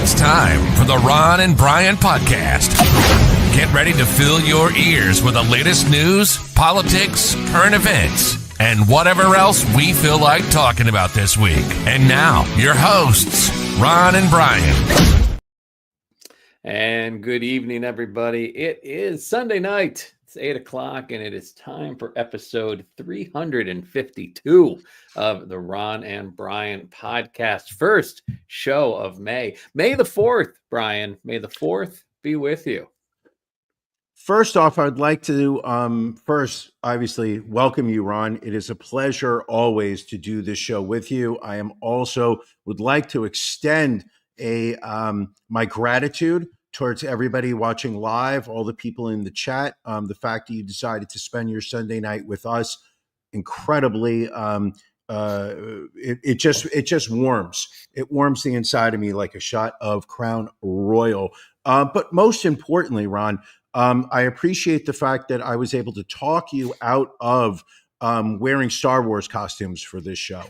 It's time for the Ron and Brian Podcast. Get ready to fill your ears with the latest news, politics, current events, and whatever else we feel like talking about this week. And now, your hosts, Ron and Brian. And good evening, everybody. It is Sunday night. It's 8 o'clock, and it is time for episode 352 of the Ron and Brian Podcast. First show of May. May the 4th, Brian. May the 4th be with you. First off, I'd like to first, obviously, welcome you, Ron. It is a pleasure always to do this show with you. I am also would like to extend my gratitude towards everybody watching live, all the people in the chat. The fact that you decided to spend your Sunday night with us, incredibly, it just warms. It warms the inside of me like a shot of Crown Royal. But most importantly, Ron, I appreciate the fact that I was able to talk you out of wearing Star Wars costumes for this show.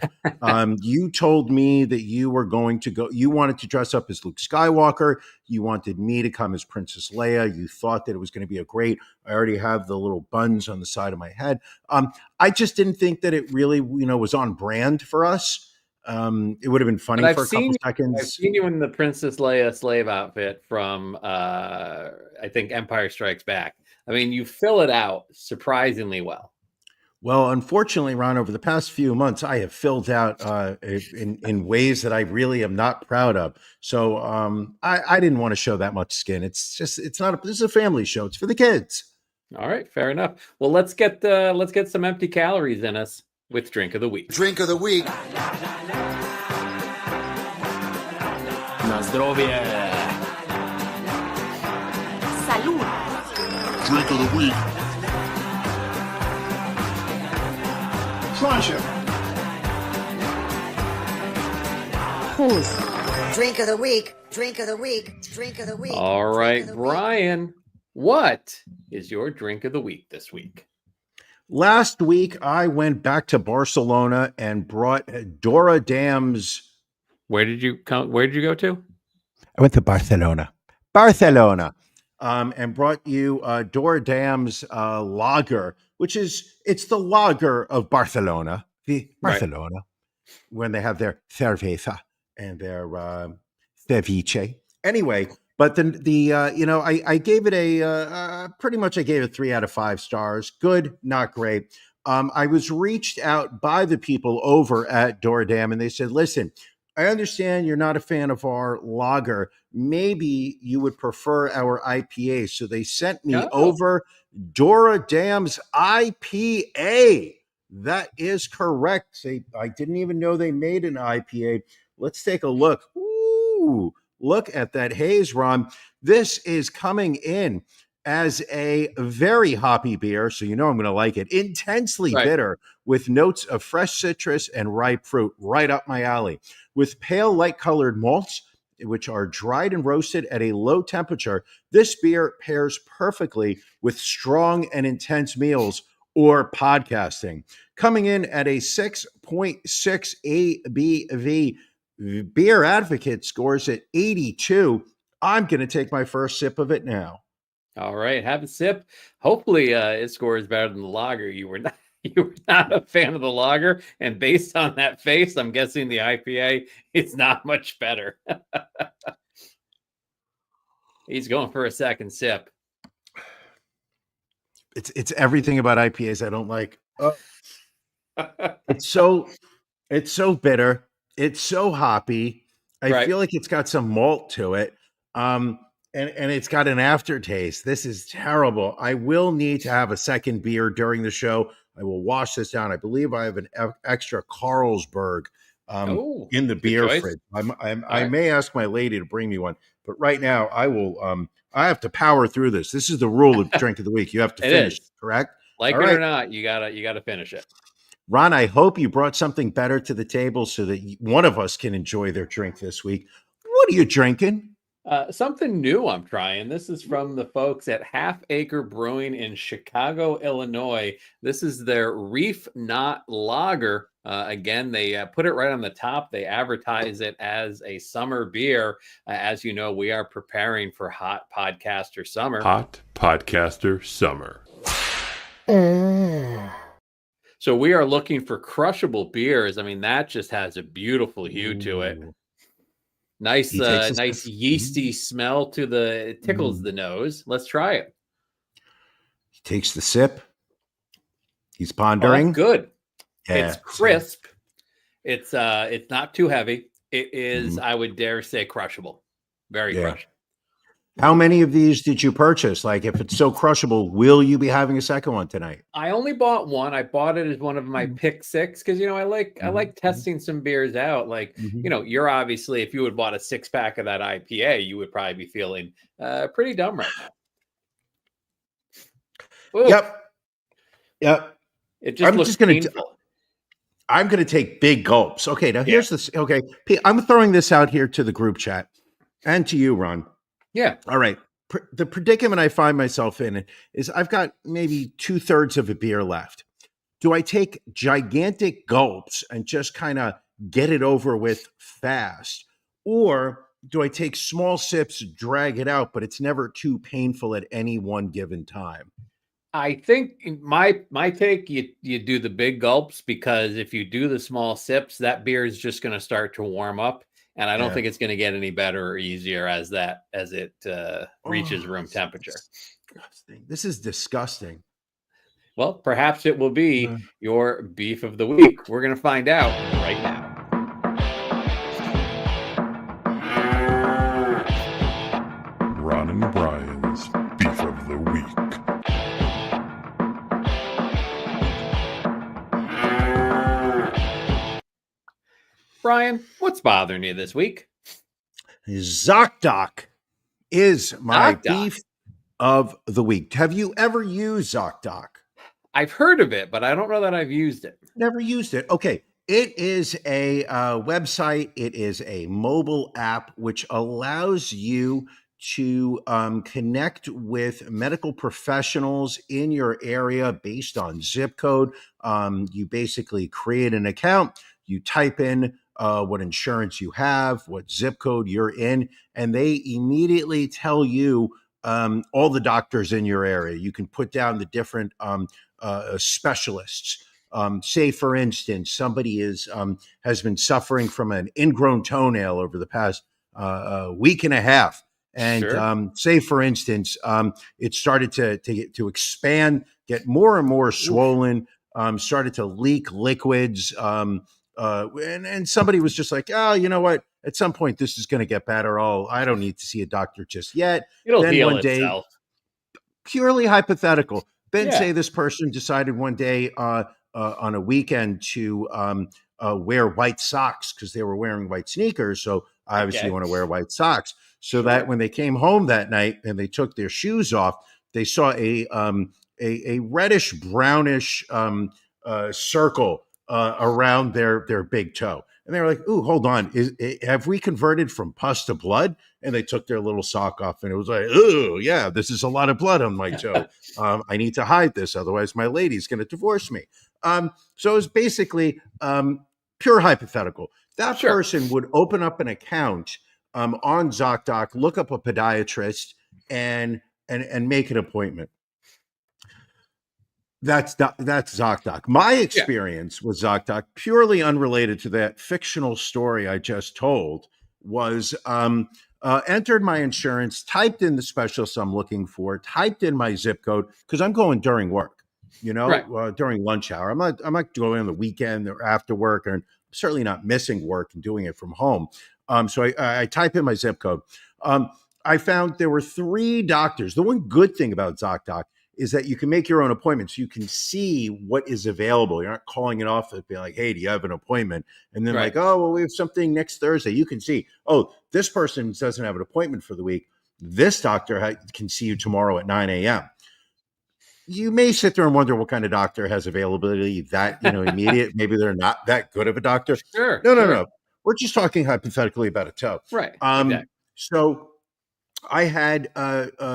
You told me that you were going to go, you wanted to dress up as Luke Skywalker. You wanted me to come as Princess Leia. You thought that it was going to be I already have the little buns on the side of my head. I just didn't think that it really, was on brand for us. It would have been funny for a couple seconds. I've seen you in the Princess Leia slave outfit from, I think, Empire Strikes Back. I mean, you fill it out surprisingly well. Well, unfortunately, Ron, over the past few months, I have filled out in ways that I really am not proud of. So I didn't want to show that much skin. This is a family show. It's for the kids. All right, fair enough. Well, let's get some empty calories in us with Drink of the Week. Drink of the Week. Na zdrowie. Salud. Drink of the Week. Sláinte. Drink of the week. Drink of the week. Drink of the week. All right, Brian, what is your drink of the week this week? Last week, I went back to Barcelona and brought Dora Dam's. Where did you go to? I went to Barcelona, and brought you Dora Dam's lager, it's the lager of Barcelona, when they have their cerveza and their ceviche. Anyway, but I gave it pretty much I gave it 3 out of 5 stars. Good, not great. I was reached out by the people over at Dora Dam, and they said, listen, I understand you're not a fan of our lager. Maybe you would prefer our IPA. So they sent me over Dora Dam's IPA. That is correct. I didn't even know they made an IPA. Let's take a look. Ooh, look at that haze, Ron. This is coming in as a very hoppy beer, so I'm going to like it. Intensely bitter with notes of fresh citrus and ripe fruit, right up my alley. With pale light-colored malts, which are dried and roasted at a low temperature, this beer pairs perfectly with strong and intense meals or podcasting. Coming in at a 6.6 ABV, Beer Advocate scores at 82. I'm going to take my first sip of it now. All right, have a sip. Hopefully, it scores better than the lager. You were not a fan of the lager, and based on that face, I'm guessing the IPA is not much better. He's going for a second sip. It's everything about IPAs I don't like. It's so bitter. It's so hoppy. I feel like it's got some malt to it. And it's got an aftertaste. This is terrible. I will need to have a second beer during the show. I will wash this down. I believe I have an extra Carlsberg in the beer fridge. I may ask my lady to bring me one, but right now I will. I have to power through this. This is the rule of Drink of the Week. You have to finish, correct? Like it or not, you gotta finish it. Ron, I hope you brought something better to the table so that one of us can enjoy their drink this week. What are you drinking? Something new I'm trying. This is from the folks at Half Acre Brewing in Chicago, Illinois. This is their Reef Knot Lager. Again, they put it right on the top. They advertise it as a summer beer. As you know, we are preparing for Hot Podcaster Summer. Hot Podcaster Summer. So we are looking for crushable beers. I mean, that just has a beautiful hue to it. Nice, nice yeasty smell to it tickles the nose. Let's try it. He takes the sip. He's Oh, pondering. that's good. Yeah. It's crisp. It's not too heavy. It is, I would dare say, crushable. Very crushable. How many of these did you purchase? Like, if it's so crushable, will you be having a second one tonight? I only bought one. I bought it as one of my pick six because I like testing some beers out. Like you're obviously, if you had bought a 6-pack of that IPA, you would probably be feeling pretty dumb right now. Ooh. Yep. It just looks painful. I'm going to take big gulps. Okay, now here's this. Okay, I'm throwing this out here to the group chat and to you, Ron. Yeah. All right. The predicament I find myself in is I've got maybe 2/3 of a beer left. Do I take gigantic gulps and just kind of get it over with fast? Or do I take small sips, drag it out, but it's never too painful at any one given time? I think my take, you do the big gulps, because if you do the small sips, that beer is just going to start to warm up. And I don't think it's going to get any better or easier as it reaches room temperature. This is disgusting. Well, perhaps it will be your beef of the week. We're going to find out right now. Ron and Brian's Beef of the Week. Brian, what's bothering you this week? ZocDoc is my beef of the week. Have you ever used ZocDoc? I've heard of it, but I don't know that I've used it. Never used it. Okay. It is a website. It is a mobile app which allows you to connect with medical professionals in your area based on zip code. You basically create an account. You type in what insurance you have, what zip code you're in, and they immediately tell you all the doctors in your area. You can put down the different specialists. Say, for instance, somebody has been suffering from an ingrown toenail over the past week and a half. And say, for instance, it started to expand, get more and more swollen, started to leak liquids. And somebody was just like, oh, you know what? At some point, this is going to get better. Oh, I don't need to see a doctor just yet. It'll heal itself. Purely hypothetical. Then say this person decided one day on a weekend to wear white socks because they were wearing white sneakers. So obviously you want to wear white socks. So that when they came home that night and they took their shoes off, they saw a reddish brownish circle around their big toe. And they were like, ooh, hold on. Have we converted from pus to blood? And they took their little sock off and it was like, oh, yeah, this is a lot of blood on my toe. I need to hide this. Otherwise, my lady's going to divorce me. So it was basically pure hypothetical. That person would open up an account on ZocDoc, look up a podiatrist and make an appointment. That's ZocDoc. My experience with ZocDoc, purely unrelated to that fictional story I just told, was entered my insurance, typed in the specialist I'm looking for, typed in my zip code, because I'm going during work, during lunch hour. I'm not going on the weekend or after work, and I'm certainly not missing work and doing it from home. So I type in my zip code. I found there were 3 doctors. The one good thing about ZocDoc is that you can make your own appointments. You can see what is available. You're not calling it off and being like, hey, do you have an appointment? And then like, oh, well, we have something next Thursday. You can see, oh, this person doesn't have an appointment for the week. This doctor can see you tomorrow at 9 a.m. You may sit there and wonder what kind of doctor has availability that, immediate. Maybe they're not that good of a doctor. No. We're just talking hypothetically about a toe. Right. Exactly. So I had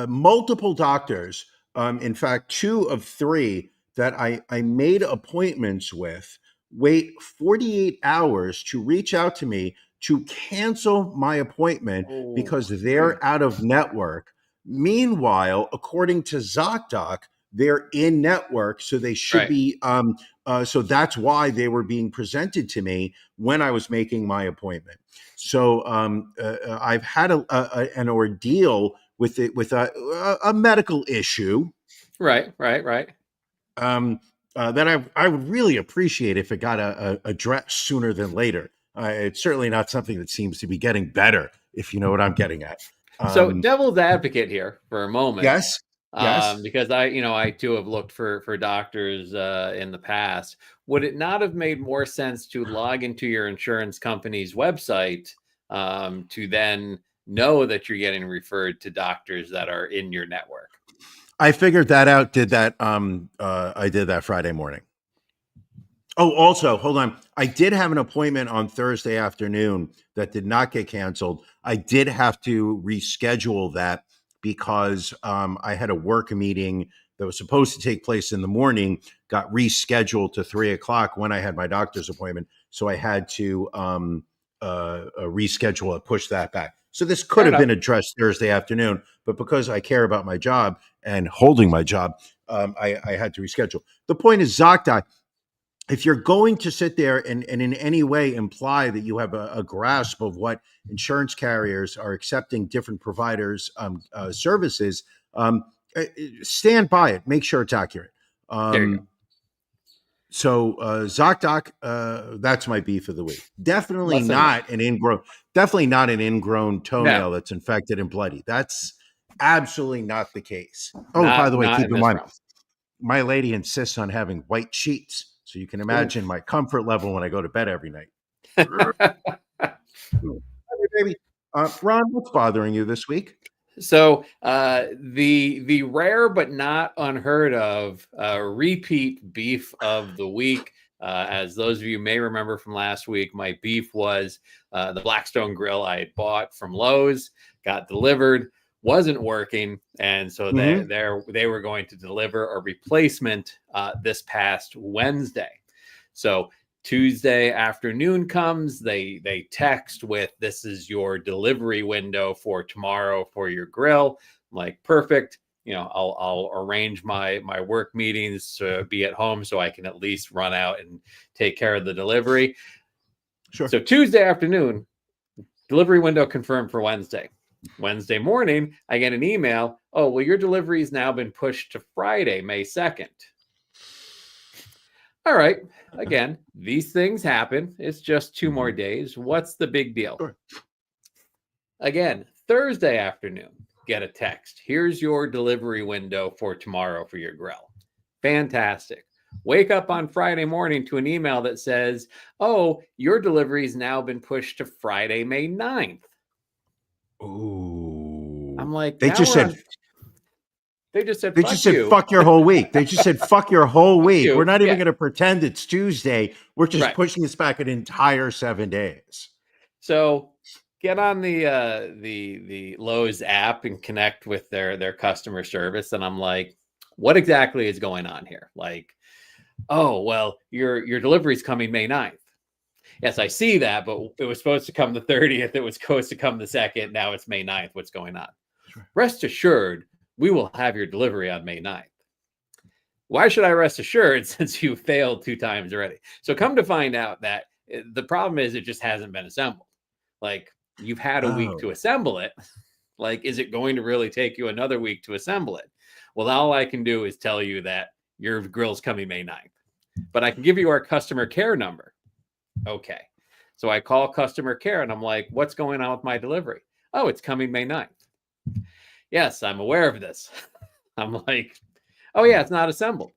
multiple doctors. In fact, 2 of 3 that I made appointments with wait 48 hours to reach out to me to cancel my appointment because they're out of network. Meanwhile, according to ZocDoc, they're in network, so they should be. So that's why they were being presented to me when I was making my appointment. So I've had an ordeal with it, with a medical issue. Right. That I would really appreciate if it got addressed sooner than later. It's certainly not something that seems to be getting better, if you know what I'm getting at. So devil's advocate here for a moment. Yes. Because I too have looked for doctors in the past. Would it not have made more sense to log into your insurance company's website to then know that you're getting referred to doctors that are in your network? I figured that out. I did that Friday morning. Oh, also, hold on. I did have an appointment on Thursday afternoon that did not get canceled. I did have to reschedule that because I had a work meeting that was supposed to take place in the morning, got rescheduled to 3:00 when I had my doctor's appointment. So I had to reschedule it, push that back. So this could have been addressed Thursday afternoon, but because I care about my job and holding my job, I had to reschedule. The point is, ZocDoc, if you're going to sit there and in any way imply that you have a grasp of what insurance carriers are accepting different providers' services, stand by it. Make sure it's accurate. There you go. So ZocDoc, that's my beef of the week. Definitely not an ingrown toenail that's infected and bloody. That's absolutely not the case. Oh, by the way, keep in mind, my lady insists on having white sheets. So you can imagine my comfort level when I go to bed every night. Hey, baby. Ron, what's bothering you this week? So the rare but not unheard of repeat beef of the week. As those of you may remember from last week, my beef was the Blackstone grill I had bought from Lowe's, got delivered, wasn't working, and so they were going to deliver a replacement this past Wednesday. So Tuesday afternoon comes, they text with, "This is your delivery window for tomorrow for your grill." I'm like, perfect. I'll arrange my work meetings to be at home so I can at least run out and take care of the delivery. Sure. So Tuesday afternoon, delivery window confirmed for Wednesday. Wednesday morning, I get an email. "Oh, well, your delivery has now been pushed to Friday, May 2nd. All right. Again, these things happen. It's just 2 more days. What's the big deal? Sure. Again, Thursday afternoon, get a text. "Here's your delivery window for tomorrow for your grill." Fantastic. Wake up on Friday morning to an email that says, "Oh, your delivery has now been pushed to Friday, May 9th. Ooh. I'm like, They just said fuck your whole week. They just said fuck your whole week. We're not even going to pretend it's Tuesday. We're just pushing this back an entire 7 days. So get on the Lowe's app and connect with their customer service. And I'm like, what exactly is going on here? Like, "Oh, well, your delivery is coming May 9th. Yes, I see that, but it was supposed to come the 30th. It was supposed to come the 2nd. Now it's May 9th. What's going on?" Sure. "Rest assured, we will have your delivery on May 9th. Why should I rest assured since you failed 2 times already? So come to find out that the problem is it just hasn't been assembled. Like, you've had a week to assemble it. Like, is it going to really take you another week to assemble it? Well, all I can do is tell you that your grill's coming May 9th. But I can give you our customer care number." Okay. So I call customer care and I'm like, "What's going on with my delivery?" "Oh, it's coming May 9th. "Yes, I'm aware of this." I'm like, "Oh yeah, it's not assembled."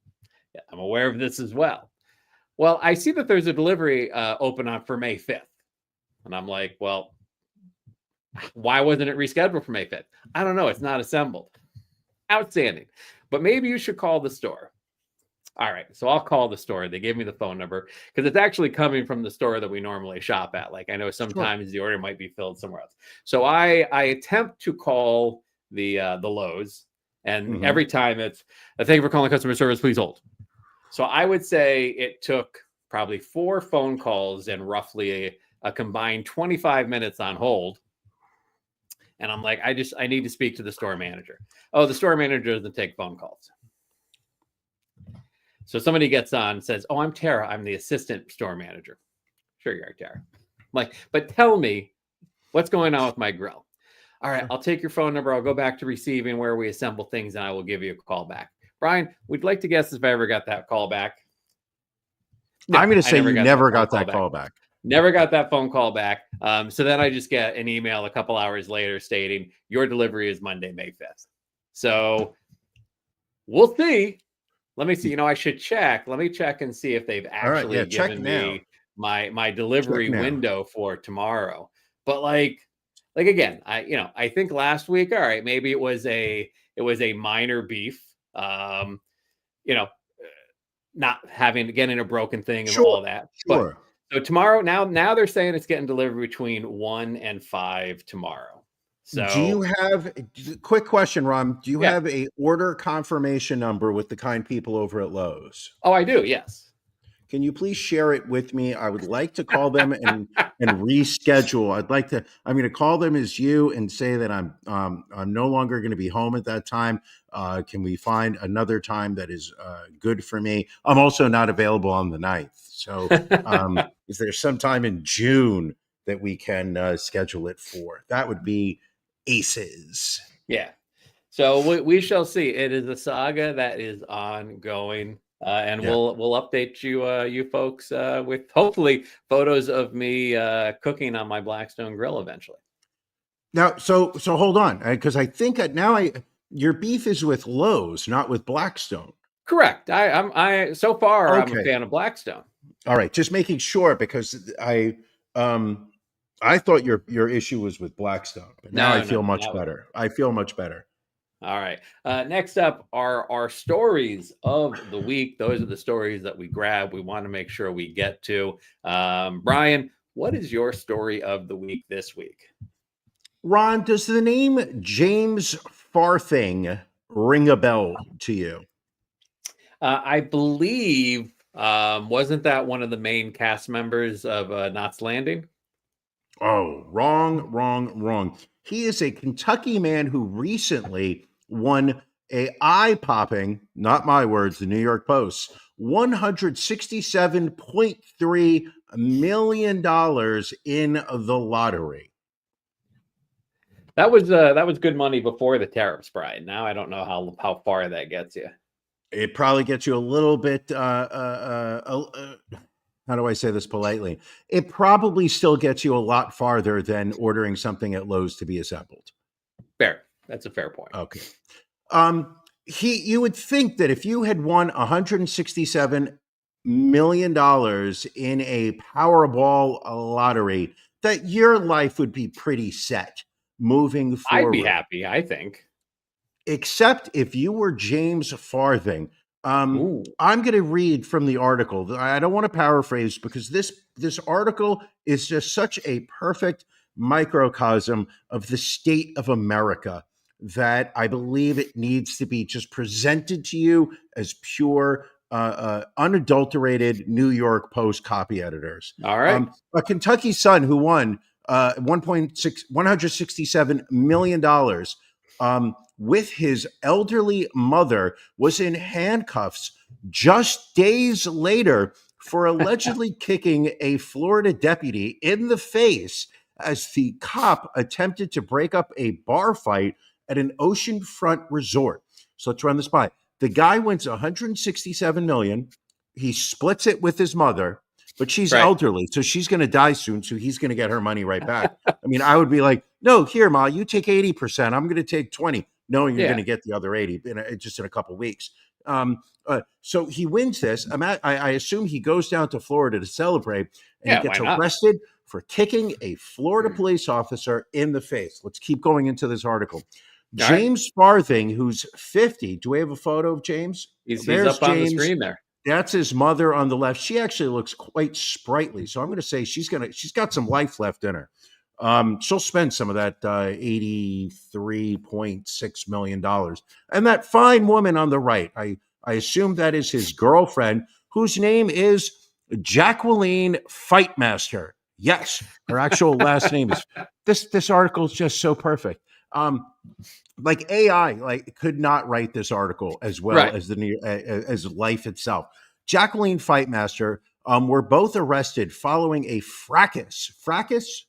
"Yeah, I'm aware of this as well." "Well, I see that there's a delivery open on for May 5th. And I'm like, "Well, why wasn't it rescheduled for May 5th? "I don't know. It's not assembled." Outstanding. "But maybe you should call the store." All right. So I'll call the store. They gave me the phone number because it's actually coming from the store that we normally shop at. Like, I know sometimes the order might be filled somewhere else. So I attempt to call the Lowe's, and every time it's, "Thank you for calling customer service. Please hold." So I would say it took probably 4 phone calls and roughly a combined 25 minutes on hold. And I'm like, I need to speak to the store manager. Oh, the store manager doesn't take phone calls. So somebody gets on and says, oh, I'm Tara. I'm the assistant store manager. Sure you are, Tara. I'm like, but tell me what's going on with my grill. All right, I'll take your phone number. I'll go back to receiving where we assemble things, and I will give you a call back. Brian, would you like to guess if I ever got that call back? No, I'm going to say you never got that call back. Never got that phone call back. So then I just get an email a couple hours later stating your delivery is Monday, May 5th. So we'll see. Let me see. I should check. Let me check and see if they've actually given me my delivery window for tomorrow. But like again, I think last week, all right, maybe it was a minor beef. Not getting a broken thing and all that. Sure. But so tomorrow, now they're saying it's getting delivered between 1 and 5 tomorrow. So do you have quick question, Ron? Do you have a order confirmation number with the kind people over at Lowe's? Oh, I do. Yes. Can you please share it with me? I would like to call them and reschedule. I'm going to call them as you and say that I'm no longer going to be home at that time. Can we find another time that is good for me? I'm also not available on the 9th. So is there some time in June that we can schedule it for? That would be aces. Yeah. So we shall see. It is a saga that is ongoing. And we'll update you folks with hopefully photos of me cooking on my Blackstone grill eventually. Now, so hold on, because I think your beef is with Lowe's, not with Blackstone. Correct. I'm so far I'm a fan of Blackstone. All right, just making sure because I thought your issue was with Blackstone, but now I feel much better. I feel much better. All right. Next up are our stories of the week. Those are the stories that we grab. We want to make sure we get to. Brian, what is your story of the week this week? Ron, does the name James Farthing ring a bell to you? I believe, wasn't that one of the main cast members of Knots Landing? Oh, wrong. He is a Kentucky man who recently won a eye-popping, not my words, the New York Post, $167.3 million in the lottery. That was good money before the tariffs, Brian. Now I don't know how far that gets you. It probably gets you a little bit, how do I say this politely? It probably still gets you a lot farther than ordering something at Lowe's to be assembled. Fair. That's a fair point. Okay. You would think that if you had won $167 million in a Powerball lottery, that your life would be pretty set moving forward. I'd be happy, I think. Except if you were James Farthing. I'm going to read from the article. I don't want to paraphrase because this article is just such a perfect microcosm of the state of America that I believe it needs to be just presented to you as pure, unadulterated New York Post copy editors. All right. A Kentucky son who won $167 million with his elderly mother was in handcuffs just days later for allegedly kicking a Florida deputy in the face as the cop attempted to break up a bar fight at an oceanfront resort. So let's run this by. The guy wins $167 million. He splits it with his mother, but she's elderly, so she's going to die soon. So he's going to get her money right back. I mean, I would be like, no, here, Ma, you take 80%. I'm going to take 20, knowing you're going to get the other 80 just in a couple of weeks. So he wins this. I assume he goes down to Florida to celebrate, and he gets arrested for kicking a Florida police officer in the face. Let's keep going into this article. James Farthing, who's 50. Do we have a photo of James? He's up on the screen there. That's his mother on the left. She actually looks quite sprightly. So I'm going to say she's got some life left in her. She'll spend some of that $83.6 million. And that fine woman on the right, I assume that is his girlfriend, whose name is Jacqueline Fightmaster. Yes, her actual last name is. This article is just so perfect. Like AI, like could not write this article as well Right. as as life itself. Jacqueline Fightmaster were both arrested following a fracas Fracas.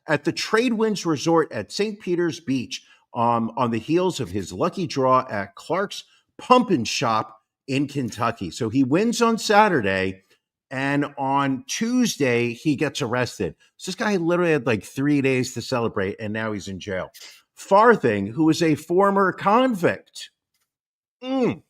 at the Tradewinds Resort at St. Peter's Beach on the heels of his lucky draw at Clark's Pump and Shop in Kentucky. So he wins on Saturday, and on Tuesday, he gets arrested. So this guy literally had like 3 days to celebrate, and now he's in jail. Farthing, who is a former convict, even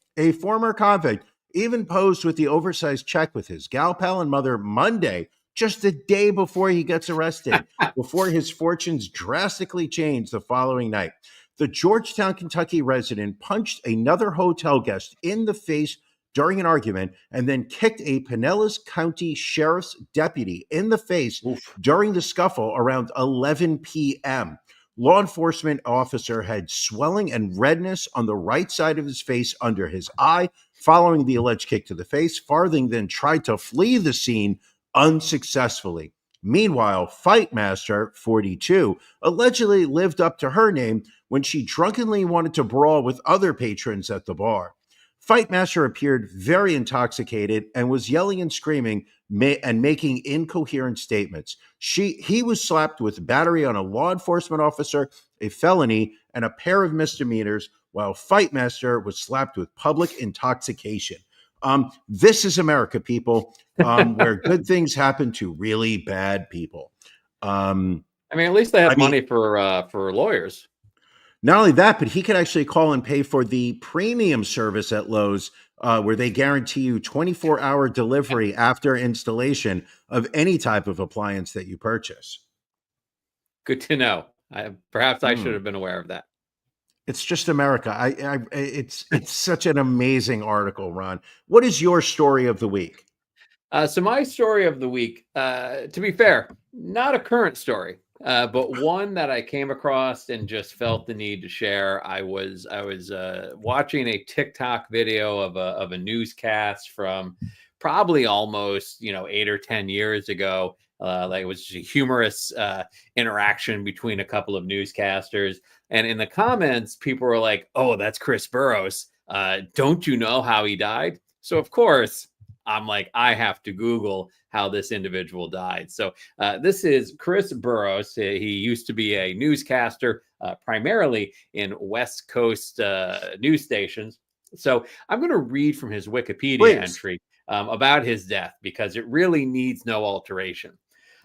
posed with the oversized check with his gal pal and mother Monday, just the day before he gets arrested, before his fortunes drastically change the following night. The Georgetown, Kentucky resident punched another hotel guest in the face during an argument and then kicked a Pinellas County Sheriff's deputy in the face during the scuffle around 11 p.m. Law enforcement officer had swelling and redness on the right side of his face under his eye following the alleged kick to the face. Farthing then tried to flee the scene unsuccessfully. Meanwhile, Fightmaster, 42, allegedly lived up to her name when she drunkenly wanted to brawl with other patrons at the bar. Fightmaster appeared very intoxicated and was yelling and screaming and making incoherent statements. He was slapped with battery on a law enforcement officer, a felony, and a pair of misdemeanors, while Fightmaster was slapped with public intoxication. This is America, people, where good things happen to really bad people. I mean, at least they have money for lawyers. Not only that, but he could actually call and pay for the premium service at Lowe's, where they guarantee you 24-hour delivery after installation of any type of appliance that you purchase. Good to know. Perhaps I should have been aware of that. It's just America. It's such an amazing article, Ron. What is your story of the week? So my story of the week, to be fair, not a current story. But one that I came across and just felt the need to share. I was watching a TikTok video of a newscast from probably almost 8 or 10 years ago. Like it was just a humorous interaction between a couple of newscasters, and in the comments, people were like, "Oh, that's Chris Burrous. Don't you know how he died?" So of course, I'm like, I have to Google how this individual died. So this is Chris Burrous. He used to be a newscaster, primarily in West Coast news stations. So I'm going to read from his Wikipedia entry about his death because it really needs no alteration.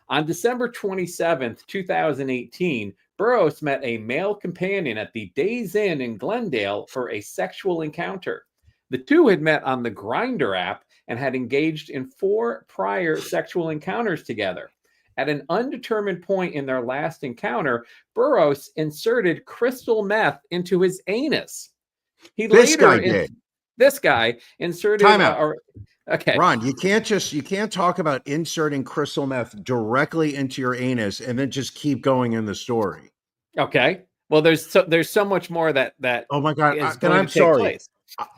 On December 27th, 2018, Burrous met a male companion at the Days Inn in Glendale for a sexual encounter. The two had met on the Grindr app and had engaged in 4 prior sexual encounters together. At an undetermined point in their last encounter, Burrous inserted crystal meth into his anus. This guy inserted. Time out. Okay, Ron, you can't talk about inserting crystal meth directly into your anus and then just keep going in the story. Okay. Well, there's so much more that. Oh my God! I'm sorry.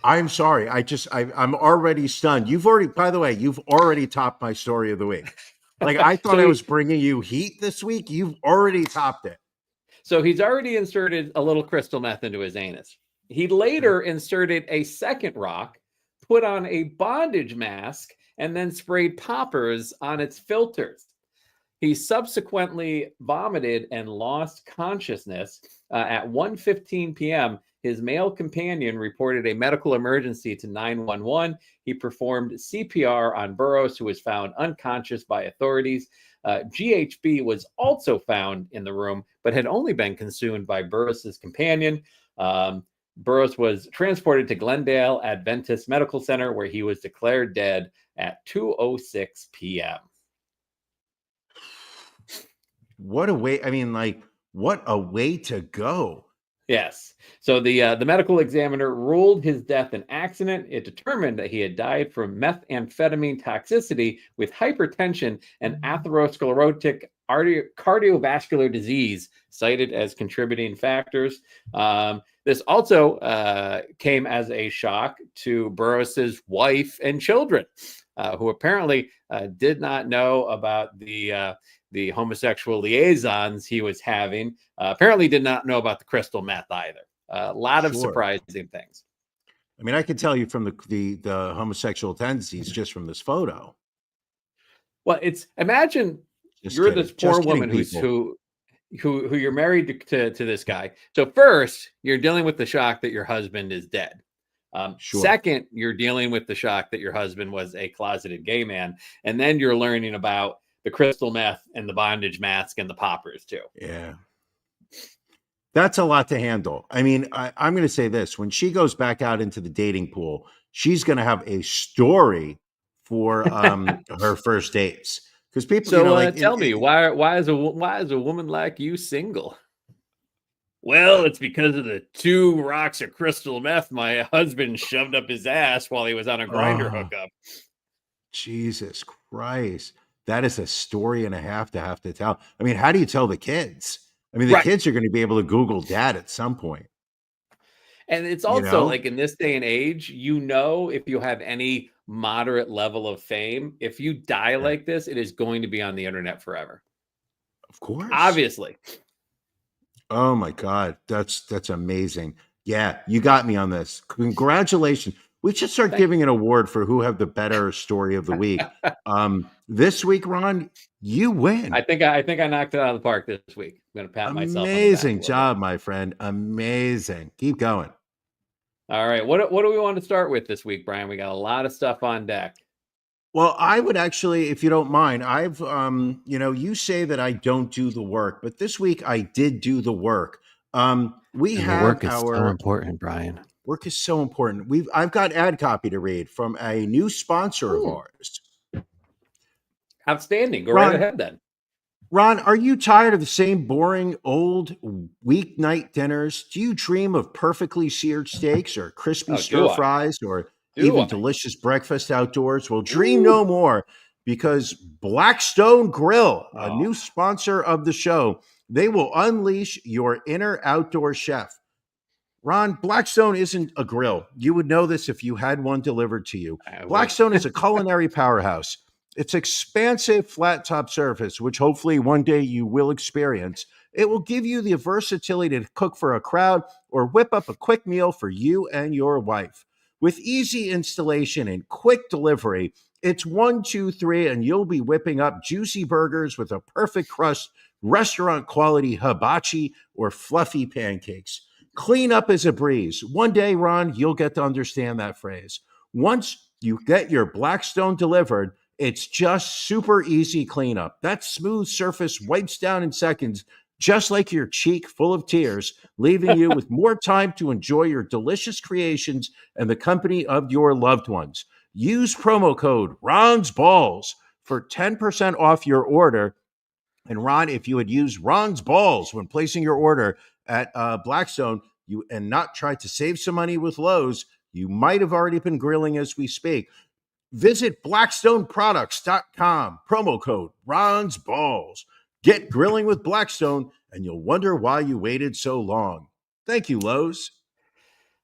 I'm sorry. I'm already stunned. By the way, you've already topped my story of the week. Like I thought I was bringing you heat this week. You've already topped it. So he's already inserted a little crystal meth into his anus. He later inserted a second rock, put on a bondage mask, and then sprayed poppers on its filters. He subsequently vomited and lost consciousness. At 1:15 p.m., his male companion reported a medical emergency to 911. He performed CPR on Burrous, who was found unconscious by authorities. GHB was also found in the room, but had only been consumed by Burrous's companion. Burrous was transported to Glendale Adventist Medical Center, where he was declared dead at 2:06 p.m. What a way! I mean, like, what a way to go. Yes. So the medical examiner ruled his death an accident. It determined that he had died from methamphetamine toxicity with hypertension and atherosclerotic cardiovascular disease cited as contributing factors. This also came as a shock to Burrous's wife and children, who apparently did not know about the homosexual liaisons he was having. Apparently did not know about the crystal meth either. A lot of surprising things. I mean, I can tell you from the homosexual tendencies just from this photo. Well, imagine you're this poor woman who you're married to this guy. So first, you're dealing with the shock that your husband is dead. Second, you're dealing with the shock that your husband was a closeted gay man, and then you're learning about the crystal meth and the bondage mask and the poppers too. Yeah. That's a lot to handle. I mean, I'm going to say this. When she goes back out into the dating pool, she's going to have a story for her first dates. Because people, so tell me, why is a woman like you single? Well, it's because of the 2 rocks of crystal meth my husband shoved up his ass while he was on a grinder hookup. Jesus Christ. That is a story and a half to have to tell. I mean, how do you tell the kids? I mean, the kids are going to be able to Google dad at some point. And it's also like in this day and age, if you have any moderate level of fame, if you die like this, it is going to be on the internet forever. Of course. Obviously. Oh my God. That's amazing. Yeah, you got me on this. Congratulations. We should start giving an award for who have the better story of the week. This week, Ron, you win. I think I knocked it out of the park this week. I'm going to pat myself on the back. Amazing job, my friend. Amazing. Keep going. All right. What do we want to start with this week, Brian? We got a lot of stuff on deck. Well, I would actually, if you don't mind, I've, you say that I don't do the work, but this week I did do the work. Work is so important, Brian. Work is so important. I've got ad copy to read from a new sponsor of ours. Outstanding. Go right ahead then. Ron, are you tired of the same boring old weeknight dinners? Do you dream of perfectly seared steaks or crispy stir fries or even delicious breakfast outdoors? Well, dream no more, because Blackstone Grill, a new sponsor of the show, they will unleash your inner outdoor chef. Ron, Blackstone isn't a grill. You would know this if you had one delivered to you. Blackstone is a culinary powerhouse. Its expansive flat top surface, which hopefully one day you will experience, it will give you the versatility to cook for a crowd or whip up a quick meal for you and your wife. With easy installation and quick delivery, it's 1, 2, 3, and you'll be whipping up juicy burgers with a perfect crust, restaurant quality hibachi, or fluffy pancakes. Clean up is a breeze. One day, Ron, you'll get to understand that phrase. Once you get your Blackstone delivered, it's just super easy cleanup. That smooth surface wipes down in seconds, just like your cheek full of tears, leaving you with more time to enjoy your delicious creations and the company of your loved ones. Use promo code Ron's Balls for 10% off your order. And Ron, if you had used Ron's Balls when placing your order at Blackstone and not tried to save some money with Lowe's, you might have already been grilling as we speak. Visit blackstoneproducts.com, promo code Ron's Balls. Get grilling with Blackstone, and you'll wonder why you waited so long. Thank you, Lowe's.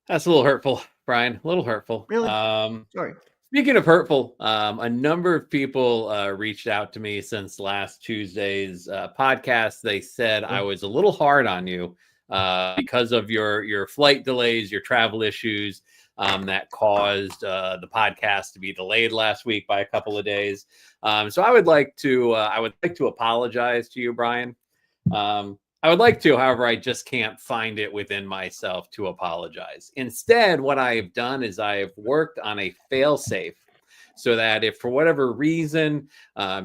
That's a little hurtful, Brian. A little hurtful. Really? Sorry. Speaking of hurtful, a number of people reached out to me since last Tuesday's podcast. They said I was a little hard on you because of your flight delays, your travel issues. That caused the podcast to be delayed last week by a couple of days. So I would like to apologize to you, Brian. I would like to, however, I just can't find it within myself to apologize. Instead, what I have done is I have worked on a fail-safe so that if for whatever reason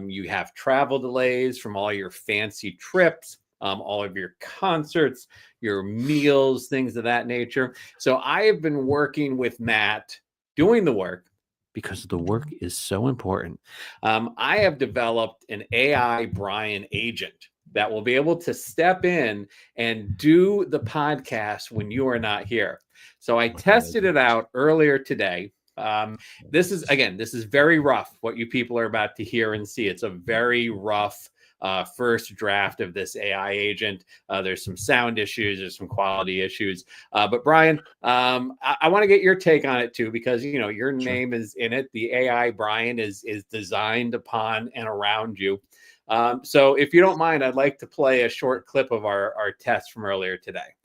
you have travel delays from all your fancy trips, all of your concerts, your meals, things of that nature. So I have been working with Matt doing the work because the work is so important. I have developed an AI Brian agent that will be able to step in and do the podcast when you are not here. So I tested it out earlier today. This is very rough, what you people are about to hear and see. It's a very rough first draft of this AI agent. There's some sound issues, there's some quality issues. But Brian, I want to get your take on it too, because your name is in it. The AI Brian is designed upon and around you. So if you don't mind, I'd like to play a short clip of our test from earlier today.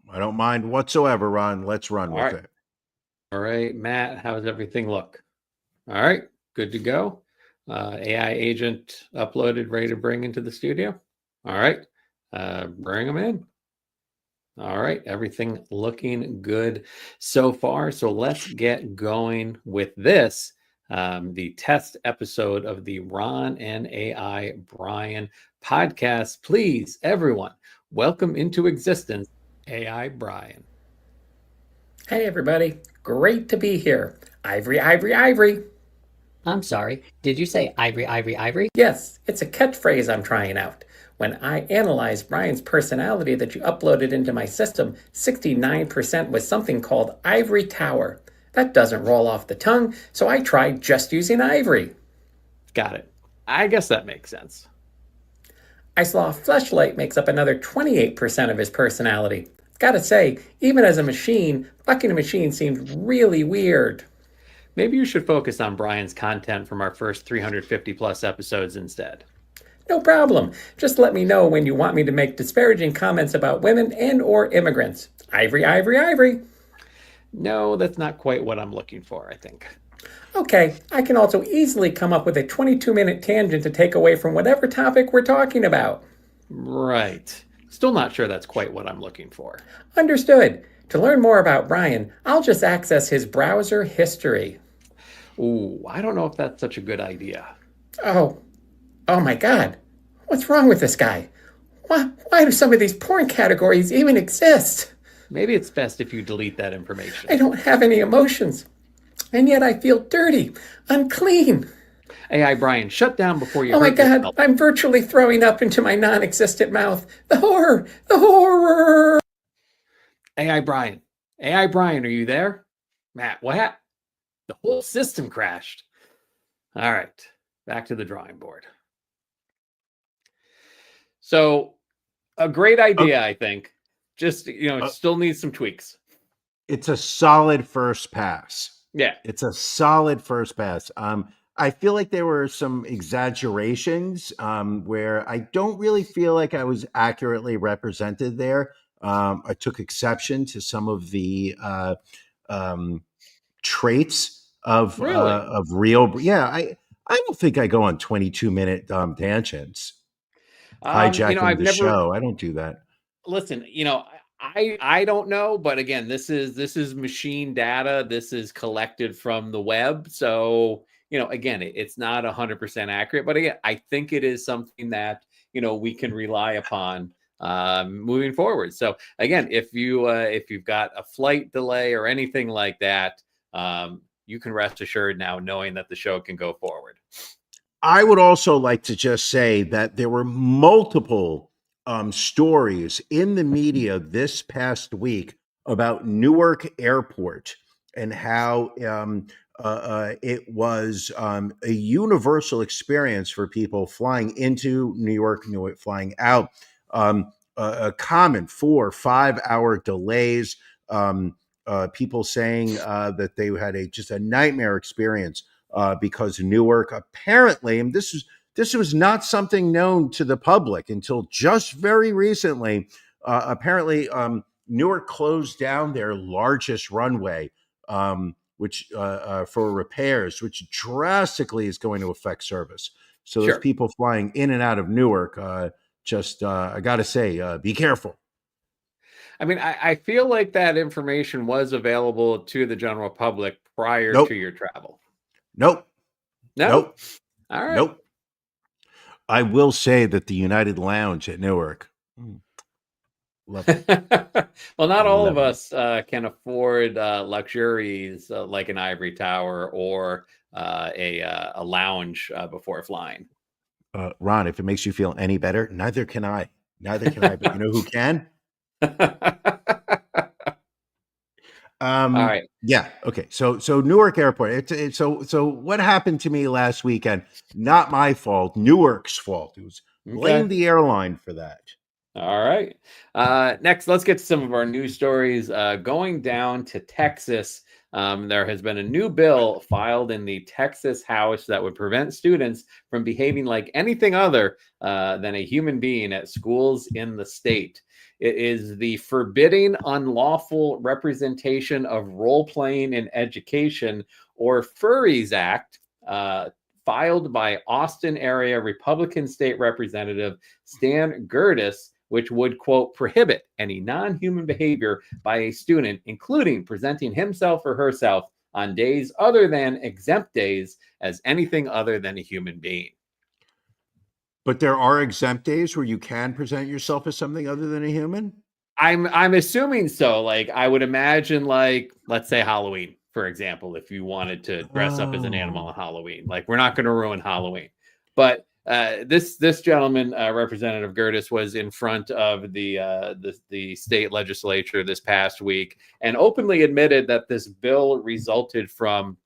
I don't mind whatsoever, Ron. Let's run with it. All right, Matt, how does everything look? All right, good to go. AI agent uploaded, ready to bring into the studio. All right, bring them in. All right, everything looking good so far. So let's get going with this. The test episode of the Ron and AI Brian podcast. Please, everyone, welcome into existence, AI Brian. Hey, everybody. Great to be here. Ivory, ivory, ivory. I'm sorry. Did you say ivory, ivory, ivory? Yes, it's a catchphrase I'm trying out. When I analyzed Brian's personality that you uploaded into my system, 69% was something called ivory tower. That doesn't roll off the tongue, so I tried just using ivory. Got it. I guess that makes sense. I saw fleshlight makes up another 28% of his personality. Gotta say, even as a machine, fucking a machine seemed really weird. Maybe you should focus on Brian's content from our first 350 plus episodes instead. No problem. Just let me know when you want me to make disparaging comments about women and or immigrants. Ivory, ivory, ivory. No, that's not quite what I'm looking for, I think. Okay, I can also easily come up with a 22-minute tangent to take away from whatever topic we're talking about. Right. Still not sure that's quite what I'm looking for. Understood. To learn more about Brian, I'll just access his browser history. Ooh, I don't know if that's such a good idea. Oh my God. What's wrong with this guy? Why do some of these porn categories even exist? Maybe it's best if you delete that information. I don't have any emotions. And yet I feel dirty, unclean. AI Brian, shut down before you Oh my hurt God, yourself. I'm virtually throwing up into my non-existent mouth. The horror, the horror. AI Brian, are you there? Matt, what happened? The whole system crashed. All right, back to the drawing board. So, a great idea, I think. Just, still needs some tweaks. It's a solid first pass. Yeah. It's a solid first pass. I feel like there were some exaggerations where I don't really feel like I was accurately represented there. I took exception to some of the traits of real. Yeah, I don't think I go on 22-minute tangents hijacking the show. I don't do that. Listen, I don't know, but again, this is machine data. This is collected from the web. So, again, it's not 100% accurate, but again, I think it is something that, we can rely upon moving forward. So again, if you've got a flight delay or anything like that, you can rest assured now knowing that the show can go forward. I would also like to just say that there were multiple stories in the media this past week about Newark Airport and how it was a universal experience for people flying into New York, flying out. A common 4 or 5 hour delays. People saying that they had just a nightmare experience because Newark apparently, and this was not something known to the public until just very recently. Apparently, Newark closed down their largest runway, which for repairs, which drastically is going to affect service. So those people flying in and out of Newark, I got to say, be careful. I mean, I feel like that information was available to the general public prior to your travel. Nope. All right. Nope. I will say that the United Lounge at Newark. Love it. Well, not all of us can afford luxuries like an ivory tower or a lounge before flying. Ron, if it makes you feel any better, neither can I. But you know who can? All right. Yeah. Okay. So Newark Airport. So what happened to me last weekend? Not my fault. Newark's fault. It Blame the airline for that. All right. Next, let's get to some of our news stories. Going down to Texas, there has been a new bill filed in the Texas House that would prevent students from behaving like anything other than a human being at schools in the state. It is the Forbidding Unlawful Representation of Role-Playing in Education, or Furries Act, filed by Austin area Republican State Representative Stan Gertis, which would, quote, prohibit any non-human behavior by a student, including presenting himself or herself on days other than exempt days as anything other than a human being. But there are exempt days where you can present yourself as something other than a human? I'm assuming so. Like, I would imagine, like, let's say Halloween, for example, if you wanted to dress up as an animal on Halloween. Like, we're not going to ruin Halloween. But this gentleman, Representative Gertis, was in front of the state legislature this past week and openly admitted that this bill resulted from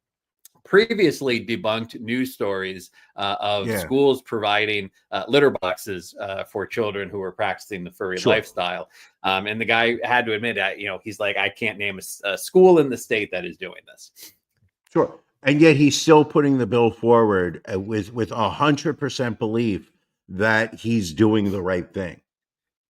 previously debunked news stories of schools providing litter boxes for children who were practicing the furry lifestyle. And the guy had to admit that, he's like, I can't name a school in the state that is doing this. Sure. And yet he's still putting the bill forward with 100% belief that he's doing the right thing.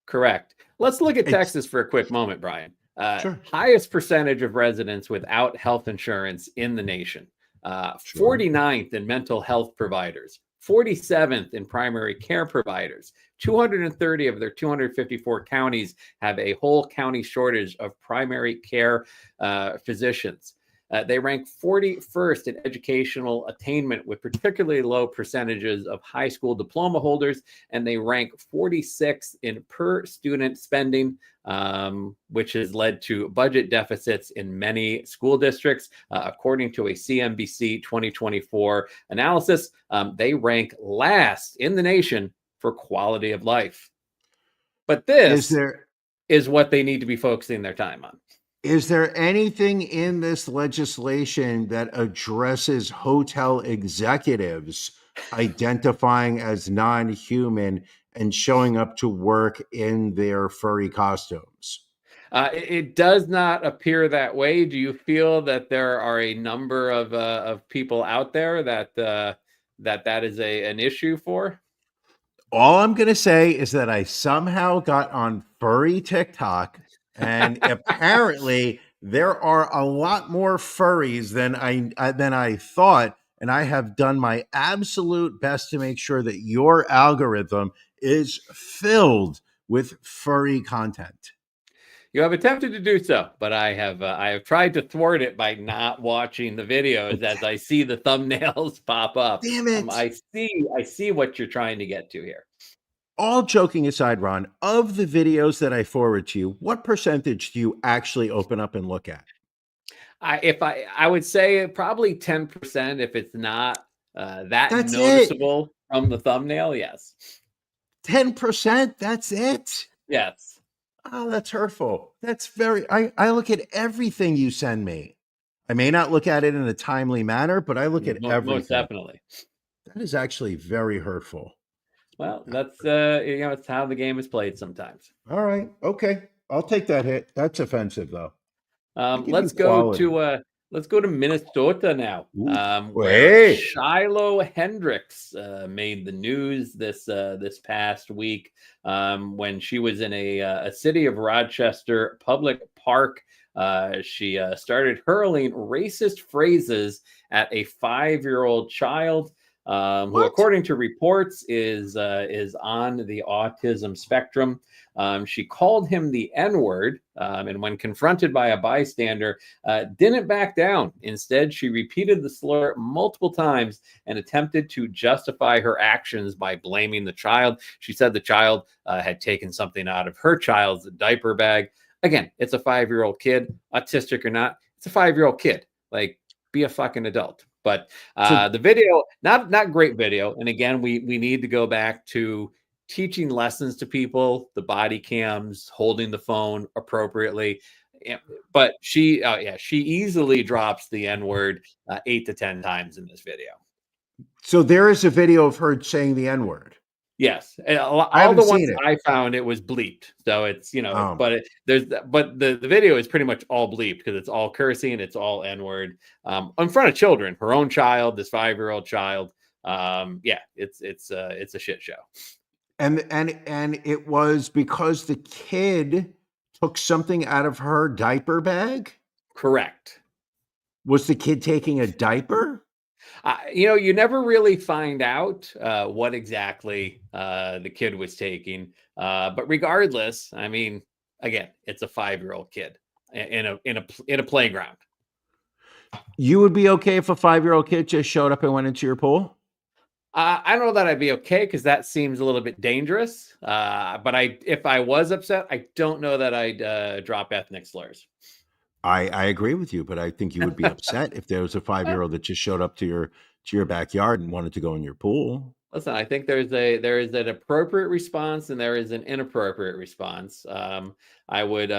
Correct. Let's look at Texas for a quick moment, Brian. Sure. Highest percentage of residents without health insurance in the nation. 49th in mental health providers, 47th in primary care providers. 230 of their 254 counties have a whole county shortage of primary care physicians. They rank 41st in educational attainment with particularly low percentages of high school diploma holders, and they rank 46th in per student spending, which has led to budget deficits in many school districts. According to a CNBC 2024 analysis, they rank last in the nation for quality of life. But this is what they need to be focusing their time on. Is there anything in this legislation that addresses hotel executives identifying as non-human and showing up to work in their furry costumes? It does not appear that way. Do you feel that there are a number of people out there that is an issue for? All I'm going to say is that I somehow got on furry TikTok, and apparently there are a lot more furries than I thought, and I have done my absolute best to make sure that your algorithm is filled with furry content. You have attempted to do so, but I have tried to thwart it by not watching the videos as I see the thumbnails pop up. Damn it! I see what you're trying to get to here. All joking aside, Ron, of the videos that I forward to you, what percentage do you actually open up and look at? I would say probably 10% if it's not that's noticeable from the thumbnail. Yes. 10%? That's it? Yes. Oh, that's hurtful. That's I look at everything you send me. I may not look at it in a timely manner, but I look at everything. Most definitely. That is actually very hurtful. Well, that's it's how the game is played sometimes. All right. Okay. I'll take that hit. That's offensive though. Let's go to Minnesota now. Where Shiloh Hendricks made the news this past week when she was in a city of Rochester public park. She started hurling racist phrases at a 5-year-old child. Who, according to reports, is on the autism spectrum. She called him the N-word, and when confronted by a bystander, didn't back down. Instead, she repeated the slur multiple times and attempted to justify her actions by blaming the child. She said the child had taken something out of her child's diaper bag. Again, it's a 5-year-old kid, autistic or not. It's a 5-year-old kid. Like, be a fucking adult. But the video, not great video. And again, we need to go back to teaching lessons to people, the body cams, holding the phone appropriately. But she easily drops the N-word 8 to 10 times in this video. So there is a video of her saying the N-word. Yes, and I all haven't the ones seen it. I found, it was bleeped. So it's Oh. but the video is pretty much all bleeped because it's all cursing, it's all N-word in front of children, her own child, this 5-year-old child. Yeah, it's a shit show. And it was because the kid took something out of her diaper bag? Correct. Was the kid taking a diaper? You never really find out what exactly the kid was taking, but regardless, I mean, again, it's a 5-year-old kid in a playground. You would be okay if a 5-year-old kid just showed up and went into your pool? I don't know that I'd be okay because that seems a little bit dangerous. But if I was upset, I don't know that I'd drop ethnic slurs. I agree with you, but I think you would be upset if there was a 5-year-old that just showed up to your backyard and wanted to go in your pool. Listen, I think there is an appropriate response and there is an inappropriate response. I would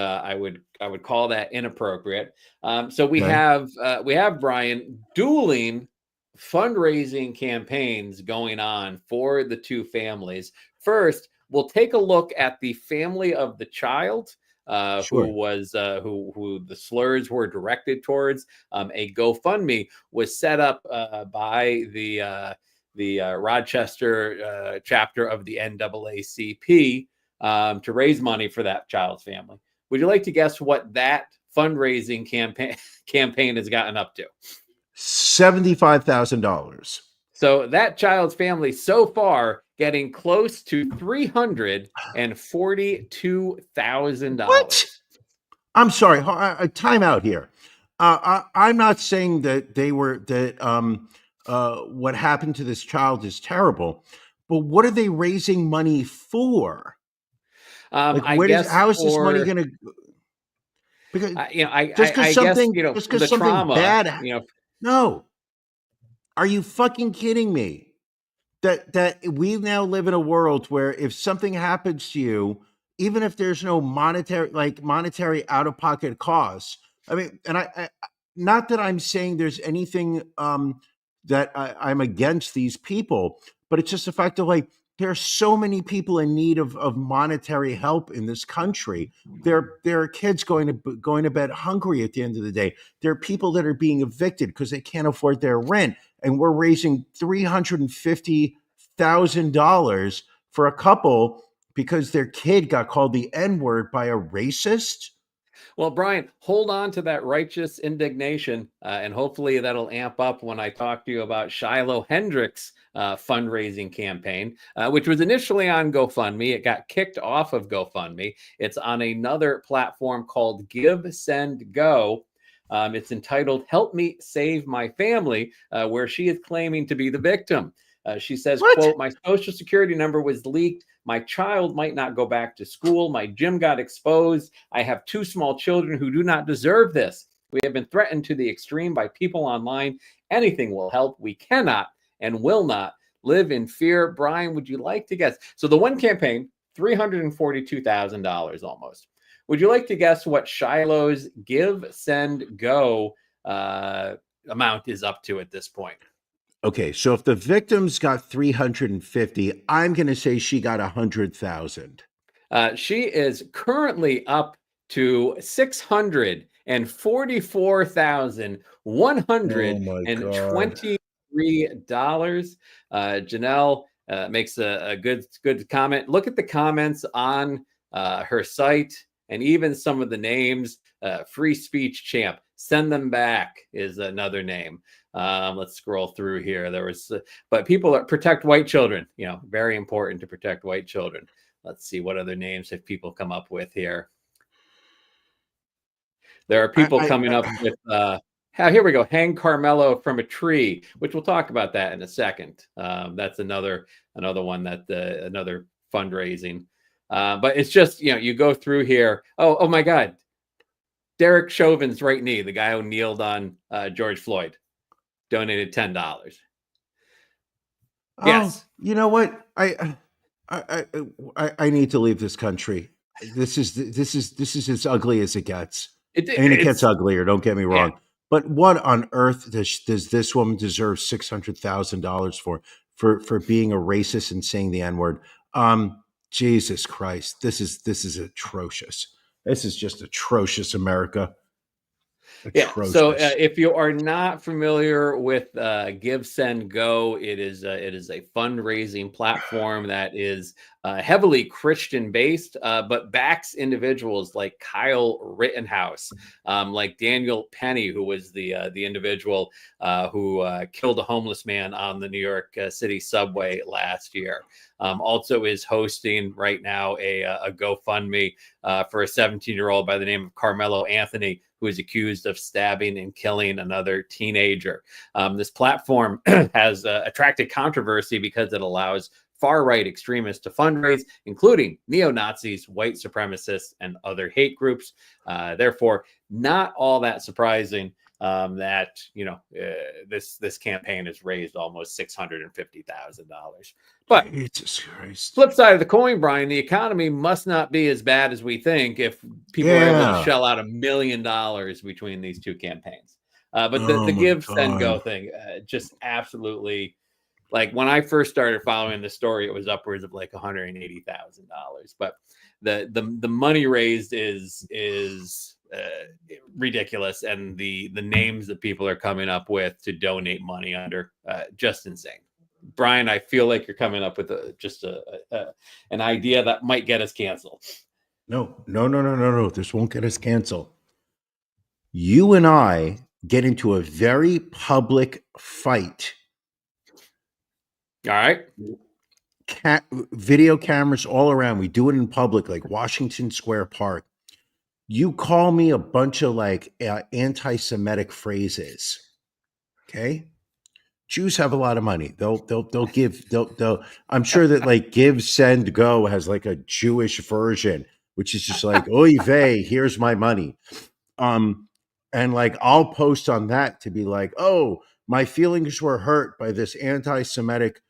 call that inappropriate. So we Okay. have Brian dueling fundraising campaigns going on for the two families. First, we'll take a look at the family of the child. Sure. Who the slurs were directed towards. A GoFundMe was set up by the Rochester chapter of the NAACP to raise money for that child's family. Would you like to guess what that fundraising campaign has gotten up to? $75,000. So that child's family so far getting close to $342,000. What? I'm sorry. Time out here. I'm not saying that what happened to this child is terrible, but what are they raising money for? How is this money going to? Because just because something bad, no. Are you fucking kidding me? That we now live in a world where if something happens to you, even if there's no monetary out-of-pocket costs, I mean, and I not that I'm saying there's anything that I'm against these people, but it's just the fact of there are so many people in need of monetary help in this country. There are kids going to bed hungry at the end of the day. There are people that are being evicted because they can't afford their rent, and we're raising $350,000 for a couple because their kid got called the N-word by a racist. Well, Brian, hold on to that righteous indignation, and hopefully that'll amp up when I talk to you about Shiloh Hendricks' fundraising campaign, which was initially on GoFundMe. It got kicked off of GoFundMe. It's on another platform called Give, Send, Go. It's entitled "Help Me Save My Family," where she is claiming to be the victim. She says, quote, "My social security number was leaked. My child might not go back to school. My gym got exposed. I have 2 small children who do not deserve this. We have been threatened to the extreme by people online. Anything will help. We cannot and will not live in fear." Brian, would you like to guess? So the one campaign, $342,000 almost. Would you like to guess what Shiloh's Give, Send, Go amount is up to at this point? Okay, so if the victims got 350, I'm going to say she got 100,000. She is currently up to $644,123. Janelle makes a good comment. Look at the comments on her site and even some of the names. Free speech champ, send them back is another name. Let's scroll through here. But people protect white children. Very important to protect white children. Let's see what other names have people come up with here. There are people coming up with. Here we go. Hang Carmelo from a tree, which we'll talk about that in a second. That's another one another fundraising. But it's just you go through here. Oh my God, Derek Chauvin's right knee, the guy who kneeled on George Floyd, donated $10. Yes. You know what? I need to leave this country. This is as ugly as it gets. It gets uglier. Don't get me wrong. Yeah. But what on earth does this woman deserve $600,000 for? for being a racist and saying the N-word. Jesus Christ, this is atrocious. This is just atrocious, America. Yeah. So Atrocious. if you are not familiar with Give, Send, Go, it is a fundraising platform that is heavily Christian based, but backs individuals like Kyle Rittenhouse, like Daniel Penny, who was the individual who killed a homeless man on the New York City subway last year. Also is hosting right now a GoFundMe for a 17-year-old by the name of Carmelo Anthony, who is accused of stabbing and killing another teenager. This platform has attracted controversy because it allows far-right extremists to fundraise, including neo-Nazis, white supremacists, and other hate groups. Therefore, not all that surprising that this campaign has raised almost $650,000. But Jesus Christ. Flip side of the coin, Brian, the economy must not be as bad as we think if people are able to shell out $1 million between these two campaigns. But the Give, Send, Go thing, just absolutely, like when I first started following the story, it was upwards of like $180,000. But the money raised is ridiculous, and the names that people are coming up with to donate money under, just insane. Brian, I feel like you're coming up with an idea that might get us canceled. No. This won't get us canceled. You and I get into a very public fight. All right. Video cameras all around. We do it in public, like Washington Square Park. You call me a bunch of like anti-Semitic phrases. Okay. Jews have a lot of money. They'll give. I'm sure that like Give, Send, Go has like a Jewish version, which is just like, oy vey, here's my money. And like I'll post on that to be like, oh, my feelings were hurt by this anti-Semitic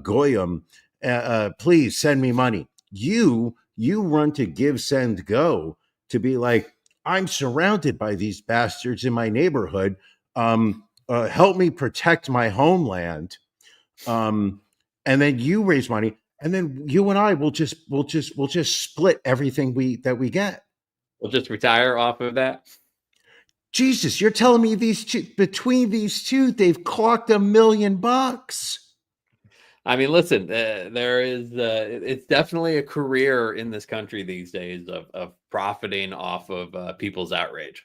goyim. Please send me money. You run to Give, Send, Go to be like, I'm surrounded by these bastards in my neighborhood. Help me protect my homeland. And then you raise money, and then you and I will just split everything that we get. We'll just retire off of that. Jesus, you're telling me between these two, they've clocked $1 million. I mean, listen, there is it's definitely a career in this country these days of profiting off of people's outrage.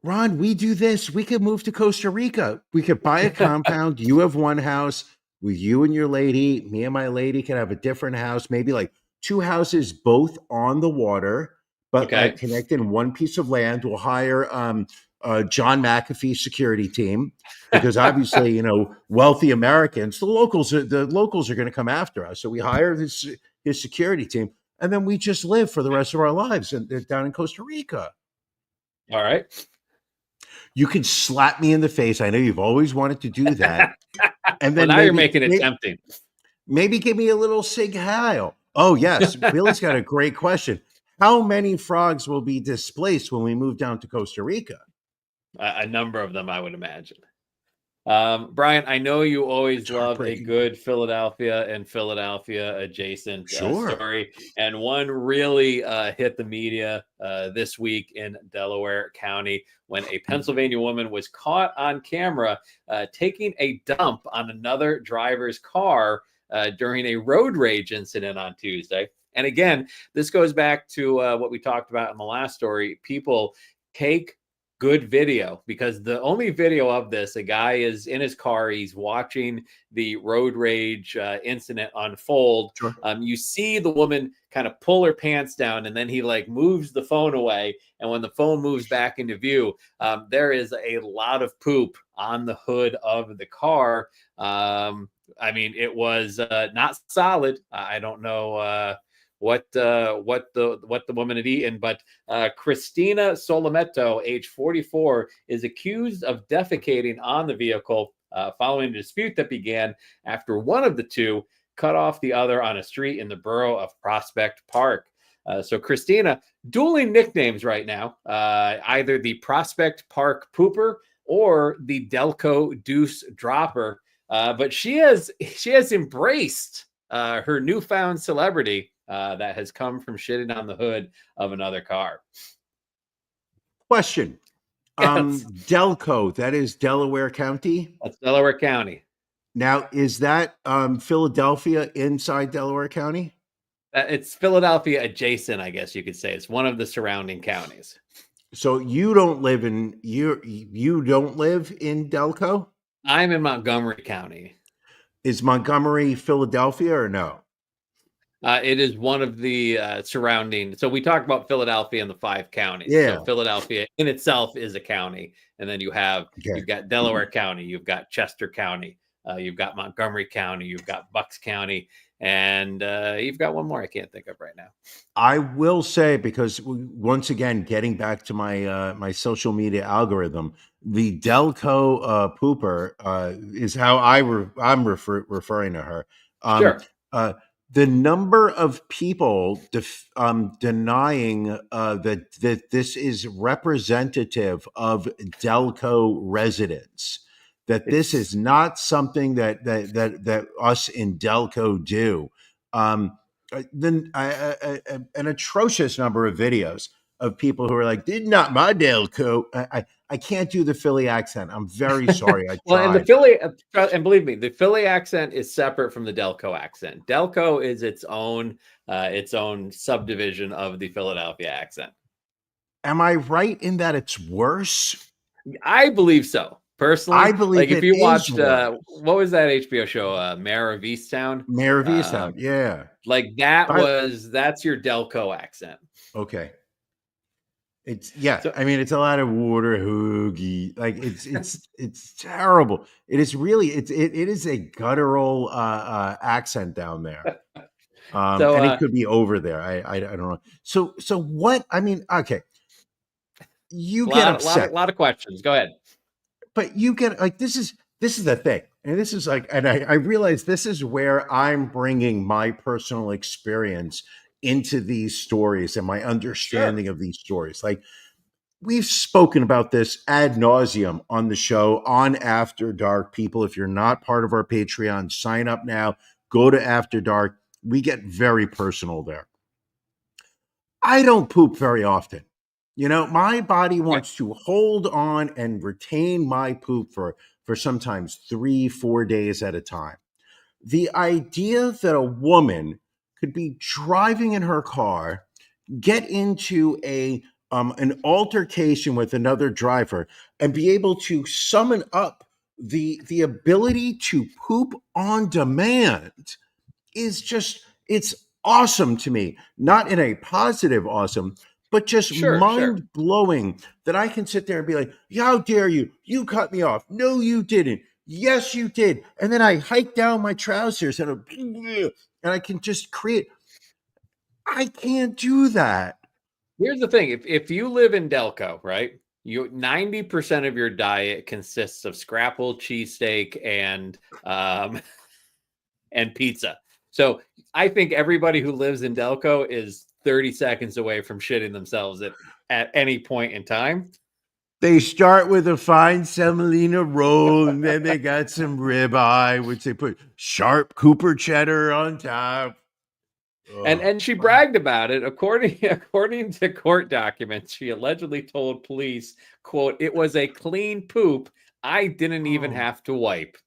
Ron, we do this. We could move to Costa Rica. We could buy a compound. You have one house with you and your lady. Me and my lady can have a different house, maybe like two houses, both on the water, but like connected in one piece of land. We'll hire John McAfee's security team because obviously, wealthy Americans, the locals are going to come after us. So we hire his security team, and then we just live for the rest of our lives down in Costa Rica. All right. You can slap me in the face. I know you've always wanted to do that. And then now you're making it tempting. Maybe give me a little Sig Heil. Oh, yes. Billy's got a great question. How many frogs will be displaced when we move down to Costa Rica? A number of them, I would imagine. Brian, I know you always love a good Philadelphia and Philadelphia adjacent story. And one really hit the media this week in Delaware County when a Pennsylvania woman was caught on camera taking a dump on another driver's car during a road rage incident on Tuesday. And again, this goes back to what we talked about in the last story. People take good video, because the only video of this, a guy is in his car, he's watching the road rage incident unfold. Sure. You see the woman kind of pull her pants down, and then he like moves the phone away, and when the phone moves back into view, there is a lot of poop on the hood of the car. I mean, it was not solid. I don't know what the woman had eaten, but Christina Solometto, age 44, is accused of defecating on the vehicle following a dispute that began after one of the two cut off the other on a street in the borough of Prospect Park. So Christina, dueling nicknames right now, either the Prospect Park Pooper or the Delco Deuce Dropper. But she has embraced her newfound celebrity that has come from shitting on the hood of another car. Question. Yes. Delco, that is Delaware County. That's Delaware County. Now, is that Philadelphia inside Delaware County? It's Philadelphia adjacent, I guess you could say. It's one of the surrounding counties. So you don't live in Delco? I'm in Montgomery County. Is Montgomery Philadelphia or no? It is one of the surrounding. So we talked about Philadelphia and the 5 counties. Yeah. So Philadelphia in itself is a county, and then you've got Delaware County, you've got Chester County, you've got Montgomery County, you've got Bucks County, and you've got one more I can't think of right now. I will say, because once again, getting back to my my social media algorithm, the Delco pooper is how I'm referring to her. Sure. The number of people denying that this is representative of Delco residents, that this is not something that us in Delco do. Then an atrocious number of videos of people who are like, "Did not my Delco." I can't do the Philly accent. I'm very sorry. I Well, tried. and the Philly, and believe me, the Philly accent is separate from the Delco accent. Delco is its own subdivision of the Philadelphia accent. Am I right in that it's worse? I believe so. Personally, I believe like if it you is watched worse. what was that HBO show, Mayor of Easttown? Mayor of Easttown, yeah. Like that's your Delco accent. Okay. It's So- I mean, it's a lot of water hoogie. Like it's terrible. It is really it is a guttural accent down there. And it could be over there. I don't know. So what? I mean, okay. You get upset. A lot of questions. Go ahead. But you get like this is the thing, and this is like, and I realize this is where I'm bringing my personal experience into these stories and my understanding of these stories. Like, we've spoken about this ad nauseum on the show on After Dark. People, if you're not part of our Patreon, sign up now. Go to After Dark. We get very personal there. I don't poop very often. You know, my body wants to hold on and retain my poop for sometimes 3-4 days at a time. The idea that a woman could be driving in her car, get into an altercation with another driver, and be able to summon up the ability to poop on demand is just, it's awesome to me. Not in a positive awesome, but just mind blowing that I can sit there and be like, how dare you? You cut me off. No, you didn't. Yes, you did. And then I hike down my trousers and I can just create. I can't do that. Here's the thing. If you live in Delco, right, 90% of your diet consists of scrapple, cheesesteak, and pizza. So I think everybody who lives in Delco is 30 seconds away from shitting themselves at any point in time. They start with a fine semolina roll, and then they got some ribeye, which they put sharp Cooper cheddar on top. And she bragged about it. According to court documents, she allegedly told police, quote, "It was a clean poop. I didn't even have to wipe."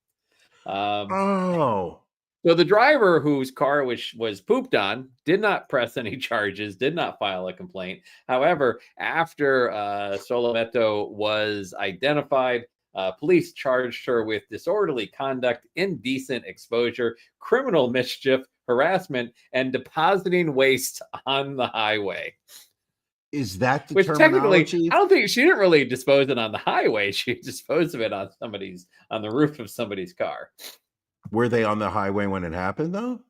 So the driver whose car was pooped on did not press any charges, did not file a complaint. However, after Solovetto was identified, police charged her with disorderly conduct, indecent exposure, criminal mischief, harassment, and depositing waste on the highway. Is that the Which terminology? Technically, I don't think she didn't really dispose it on the highway. She disposed of it on the roof of somebody's car. Were they on the highway when it happened, though?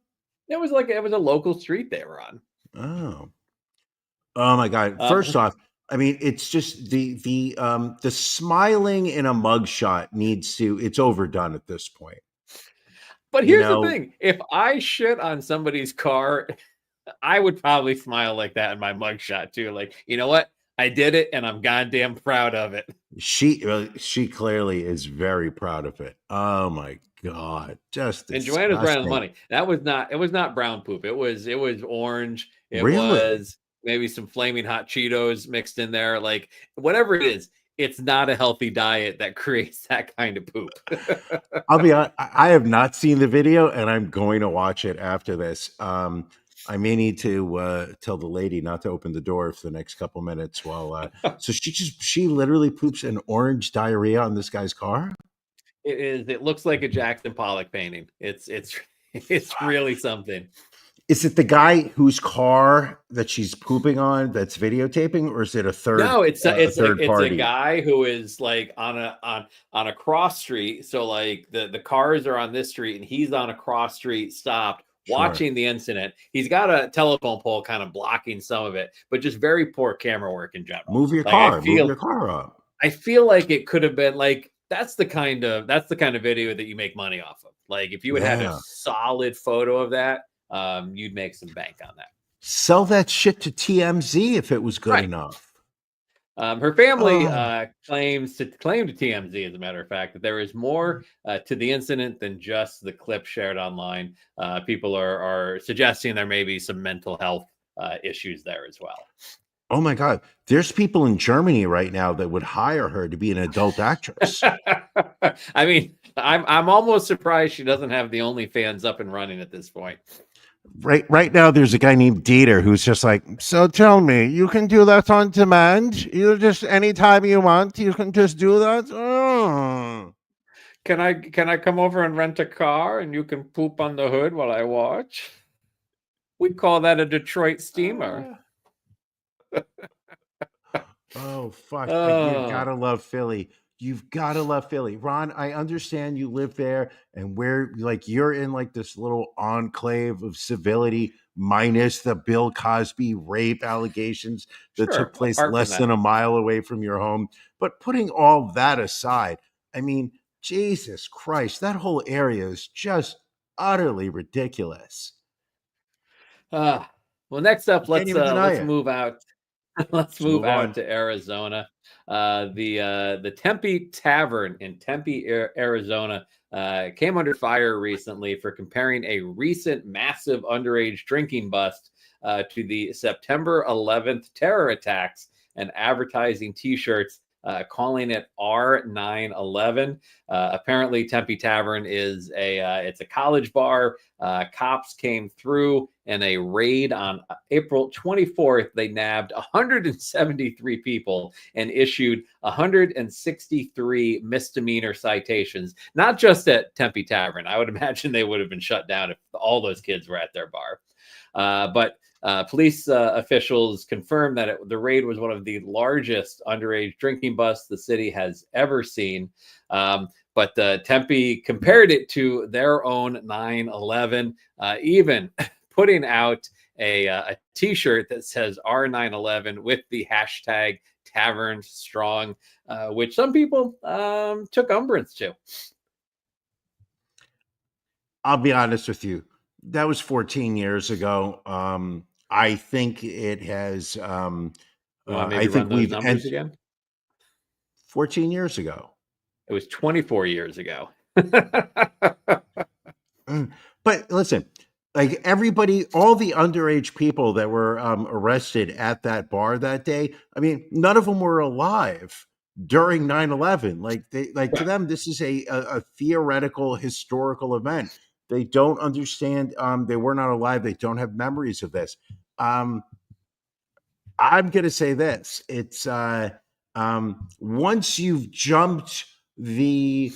It was a local street they were on. Oh my God! First off, I mean, it's just the smiling in a mugshot it's overdone at this point. But here's the thing: if I shit on somebody's car, I would probably smile like that in my mugshot too. Like, you know what? I did it, and I'm goddamn proud of it. She clearly is very proud of it. Oh my God, just And Joanna's right on the disgusting. money. It was not brown poop. It was orange. It Really? was maybe some flaming hot Cheetos mixed in there. Like whatever it is, it's not a healthy diet that creates that kind of poop. I'll be honest, I have not seen the video, and I'm going to watch it after this. I may need to tell the lady not to open the door for the next couple minutes while. So she literally poops an orange diarrhea on this guy's car. It is. It looks like a Jackson Pollock painting. It's really something. Is it the guy whose car that she's pooping on that's videotaping, or is it a third? No, it's third a party? guy who is like on a cross street. So like the cars are on this street and he's on a cross street stopped Sure. watching the incident. He's got a telephone pole kind of blocking some of it, but just very poor camera work in general. Move your Like, car. Move your car up. I feel like it could have been like that's the kind of video that you make money off of. Like if you had a solid photo of that, you'd make some bank on that. Sell that shit to TMZ if it was good Right. enough. Her family claims to TMZ, as a matter of fact, that there is more to the incident than just the clip shared online. People are suggesting there may be some mental health issues there as well. Oh my God. There's people in Germany right now that would hire her to be an adult actress. I mean, I'm almost surprised she doesn't have the OnlyFans up and running at this point. Right now, there's a guy named Dieter who's just like, so tell me, you can do that on demand? You just anytime you want, you can just do that? Oh. Can I come over and rent a car and you can poop on the hood while I watch? We call that a Detroit steamer. Oh, fuck. You gotta love Philly. You've got to love Philly. Ron, I understand you live there and you're in like this little enclave of civility minus the Bill Cosby rape allegations that took place less than a mile away from your home. But putting all that aside, I mean, Jesus Christ, that whole area is just utterly ridiculous. Well, next up, let's move out. Let's move out to Arizona. The Tempe Tavern in Tempe, Arizona, came under fire recently for comparing a recent massive underage drinking bust to the September 11th terror attacks and advertising T-shirts calling it R911. Apparently, Tempe Tavern is it's a college bar. Cops came through in a raid on April 24th. They nabbed 173 people and issued 163 misdemeanor citations. Not just at Tempe Tavern. I would imagine they would have been shut down if all those kids were at their bar. But police officials confirmed that the raid was one of the largest underage drinking busts the city has ever seen. But Tempe compared it to their own 9/11, even putting out a T-shirt that says R911 with the hashtag Tavern Strong, which some people took umbrance to. I'll be honest with you. That was 14 years ago. I think it has. I think we've numbers again. 14 years ago. It was 24 years ago. But listen, like everybody, all the underage people that were arrested at that bar that day, I mean, none of them were alive during 9/11. To them, this is a theoretical historical event. They don't understand. They were not alive. They don't have memories of this. I'm going to say this. It's once you've jumped the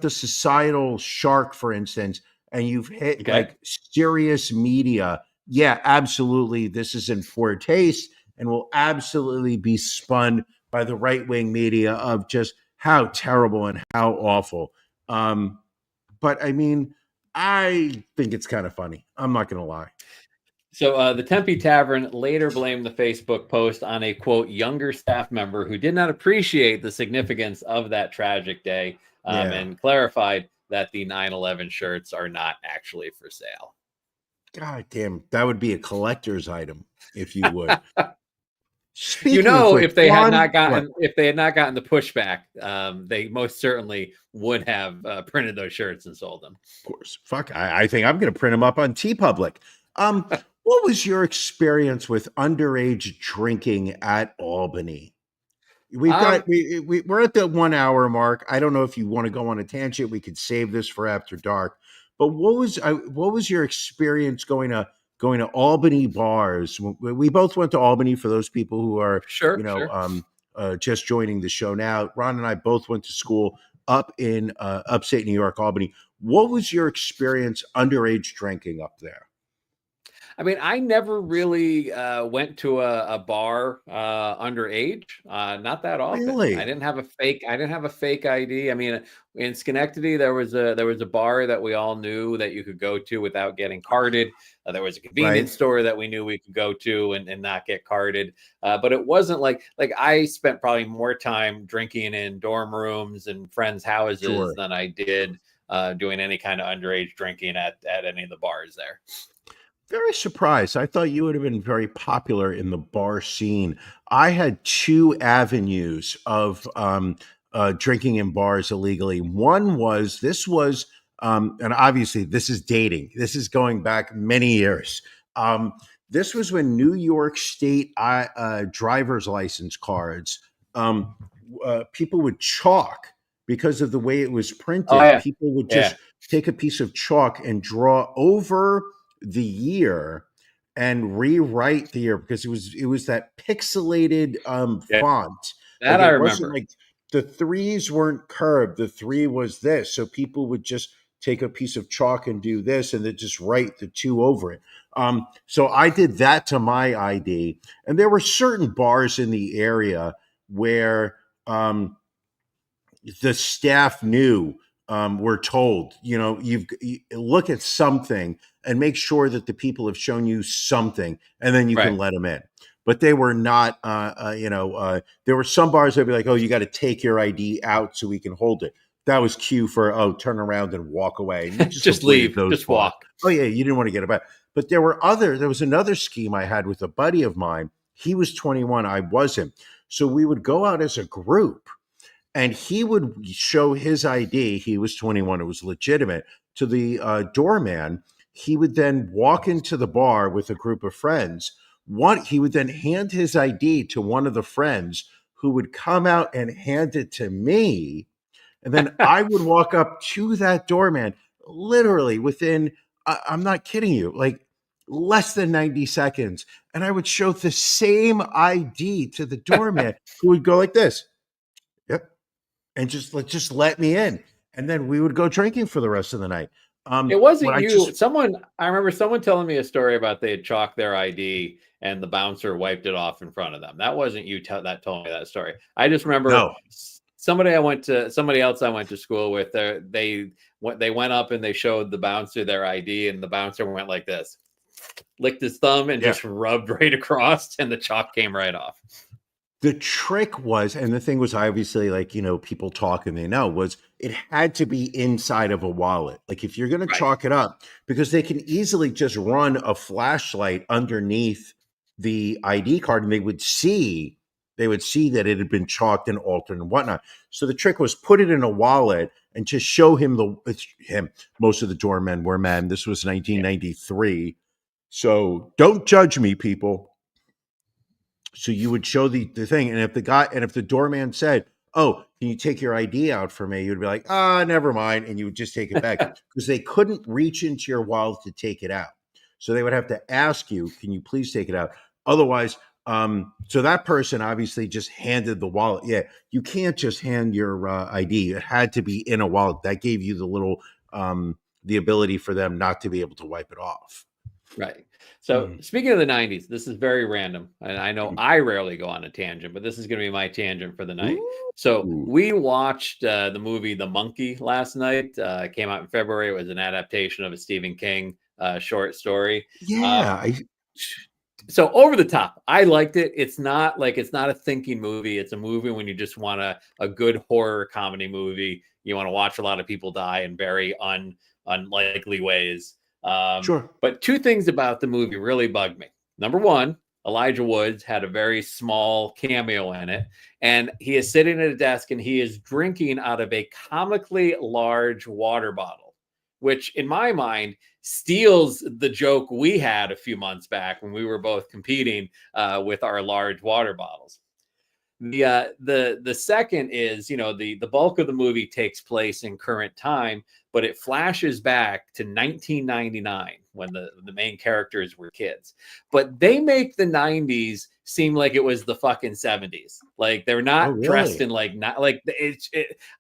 societal shark, for instance, and you've hit like serious media, yeah, absolutely, this is in poor taste and will absolutely be spun by the right-wing media of just how terrible and how awful. But I mean, I think it's kind of funny. I'm not going to lie. So the Tempe Tavern later blamed the Facebook post on a, quote, younger staff member who did not appreciate the significance of that tragic day and clarified that the 9/11 shirts are not actually for sale. God damn, that would be a collector's item, if you would. Speaking of which, if they had Ron, not what? gotten the pushback, they most certainly would have printed those shirts and sold them. Of course. Fuck, I think I'm going to print them up on TeePublic. What was your experience with underage drinking at Albany? We've got we're at the 1 hour mark. I don't know if you want to go on a tangent. We could save this for after dark. But what was your experience going to Albany bars? We both went to Albany. For those people who are Sure. just joining the show now, Ron and I both went to school up in upstate New York, Albany. What was your experience underage drinking up there? I mean, I never really went to a bar underage. Not that often. Really? I didn't have a fake ID. I mean, in Schenectady, there was a bar that we all knew that you could go to without getting carded. There was a convenience store that we knew we could go to and not get carded. But it wasn't like I spent probably more time drinking in dorm rooms and friends' houses than I did doing any kind of underage drinking at any of the bars there. Very surprised. I thought you would have been very popular in the bar scene. I had two avenues of drinking in bars illegally. One was and obviously this is dating. This is going back many years. This was when New York State driver's license cards, people would chalk because of the way it was printed. Oh, yeah. People would just take a piece of chalk and draw over the year and rewrite the year because it was that pixelated font. That like I it wasn't remember. like the threes weren't curved. The three was this. So people would just take a piece of chalk and do this and then just write the two over it. So I did that to my ID. And there were certain bars in the area where the staff knew, were told, you look at something and make sure that the people have shown you something, and then you can let them in. But they were not, there were some bars that'd be like, oh, you got to take your ID out so we can hold it. That was cue for, turn around and walk away. And you just leave, just walk. Oh yeah, you didn't want to get it back. But there was another scheme I had with a buddy of mine. He was 21, I wasn't. So we would go out as a group and he would show his ID. He was 21, it was legitimate, to the doorman. He would then walk into the bar with a group of friends. He would then hand his ID to one of the friends who would come out and hand it to me. And then I would walk up to that doorman literally within, I'm not kidding you, like less than 90 seconds. And I would show the same ID to the doorman who would go like this. Yep. And just let me in. And then we would go drinking for the rest of the night. It wasn't you. I remember someone telling me a story about they had chalked their ID and the bouncer wiped it off in front of them. That wasn't you that told me that story. I just remember somebody else I went to school with. They went up and they showed the bouncer their ID, and the bouncer went like this, licked his thumb and just rubbed right across, and the chalk came right off. The trick was, and the thing was obviously like, people talk and they know, was it had to be inside of a wallet. Like if you're going to chalk it up, because they can easily just run a flashlight underneath the ID card and they would see that it had been chalked and altered and whatnot. So the trick was put it in a wallet and just show him most of the doormen were men. This was 1993. So don't judge me, people. So you would show the thing, and if the doorman said, "Oh, can you take your ID out for me?" You'd be like, never mind, and you would just take it back because they couldn't reach into your wallet to take it out. So they would have to ask you, "Can you please take it out?" Otherwise, so that person obviously just handed the wallet. Yeah, you can't just hand your ID. It had to be in a wallet. That gave you the little the ability for them not to be able to wipe it off. Right. So speaking of the 90s, this is very random. And I know I rarely go on a tangent, but this is going to be my tangent for the night. So we watched the movie The Monkey last night. It came out in February. It was an adaptation of a Stephen King short story. Yeah. So over the top. I liked it. It's not a thinking movie. It's a movie when you just want a good horror comedy movie. You want to watch a lot of people die in very unlikely ways. Sure. But two things about the movie really bugged me. Number one, Elijah Woods had a very small cameo in it, and he is sitting at a desk and he is drinking out of a comically large water bottle, which in my mind steals the joke we had a few months back when we were both competing with our large water bottles. The second is, the bulk of the movie takes place in current time, but it flashes back to 1999 when the main characters were kids. But they make the 90s seem like it was the fucking 70s. Like they're not dressed in not like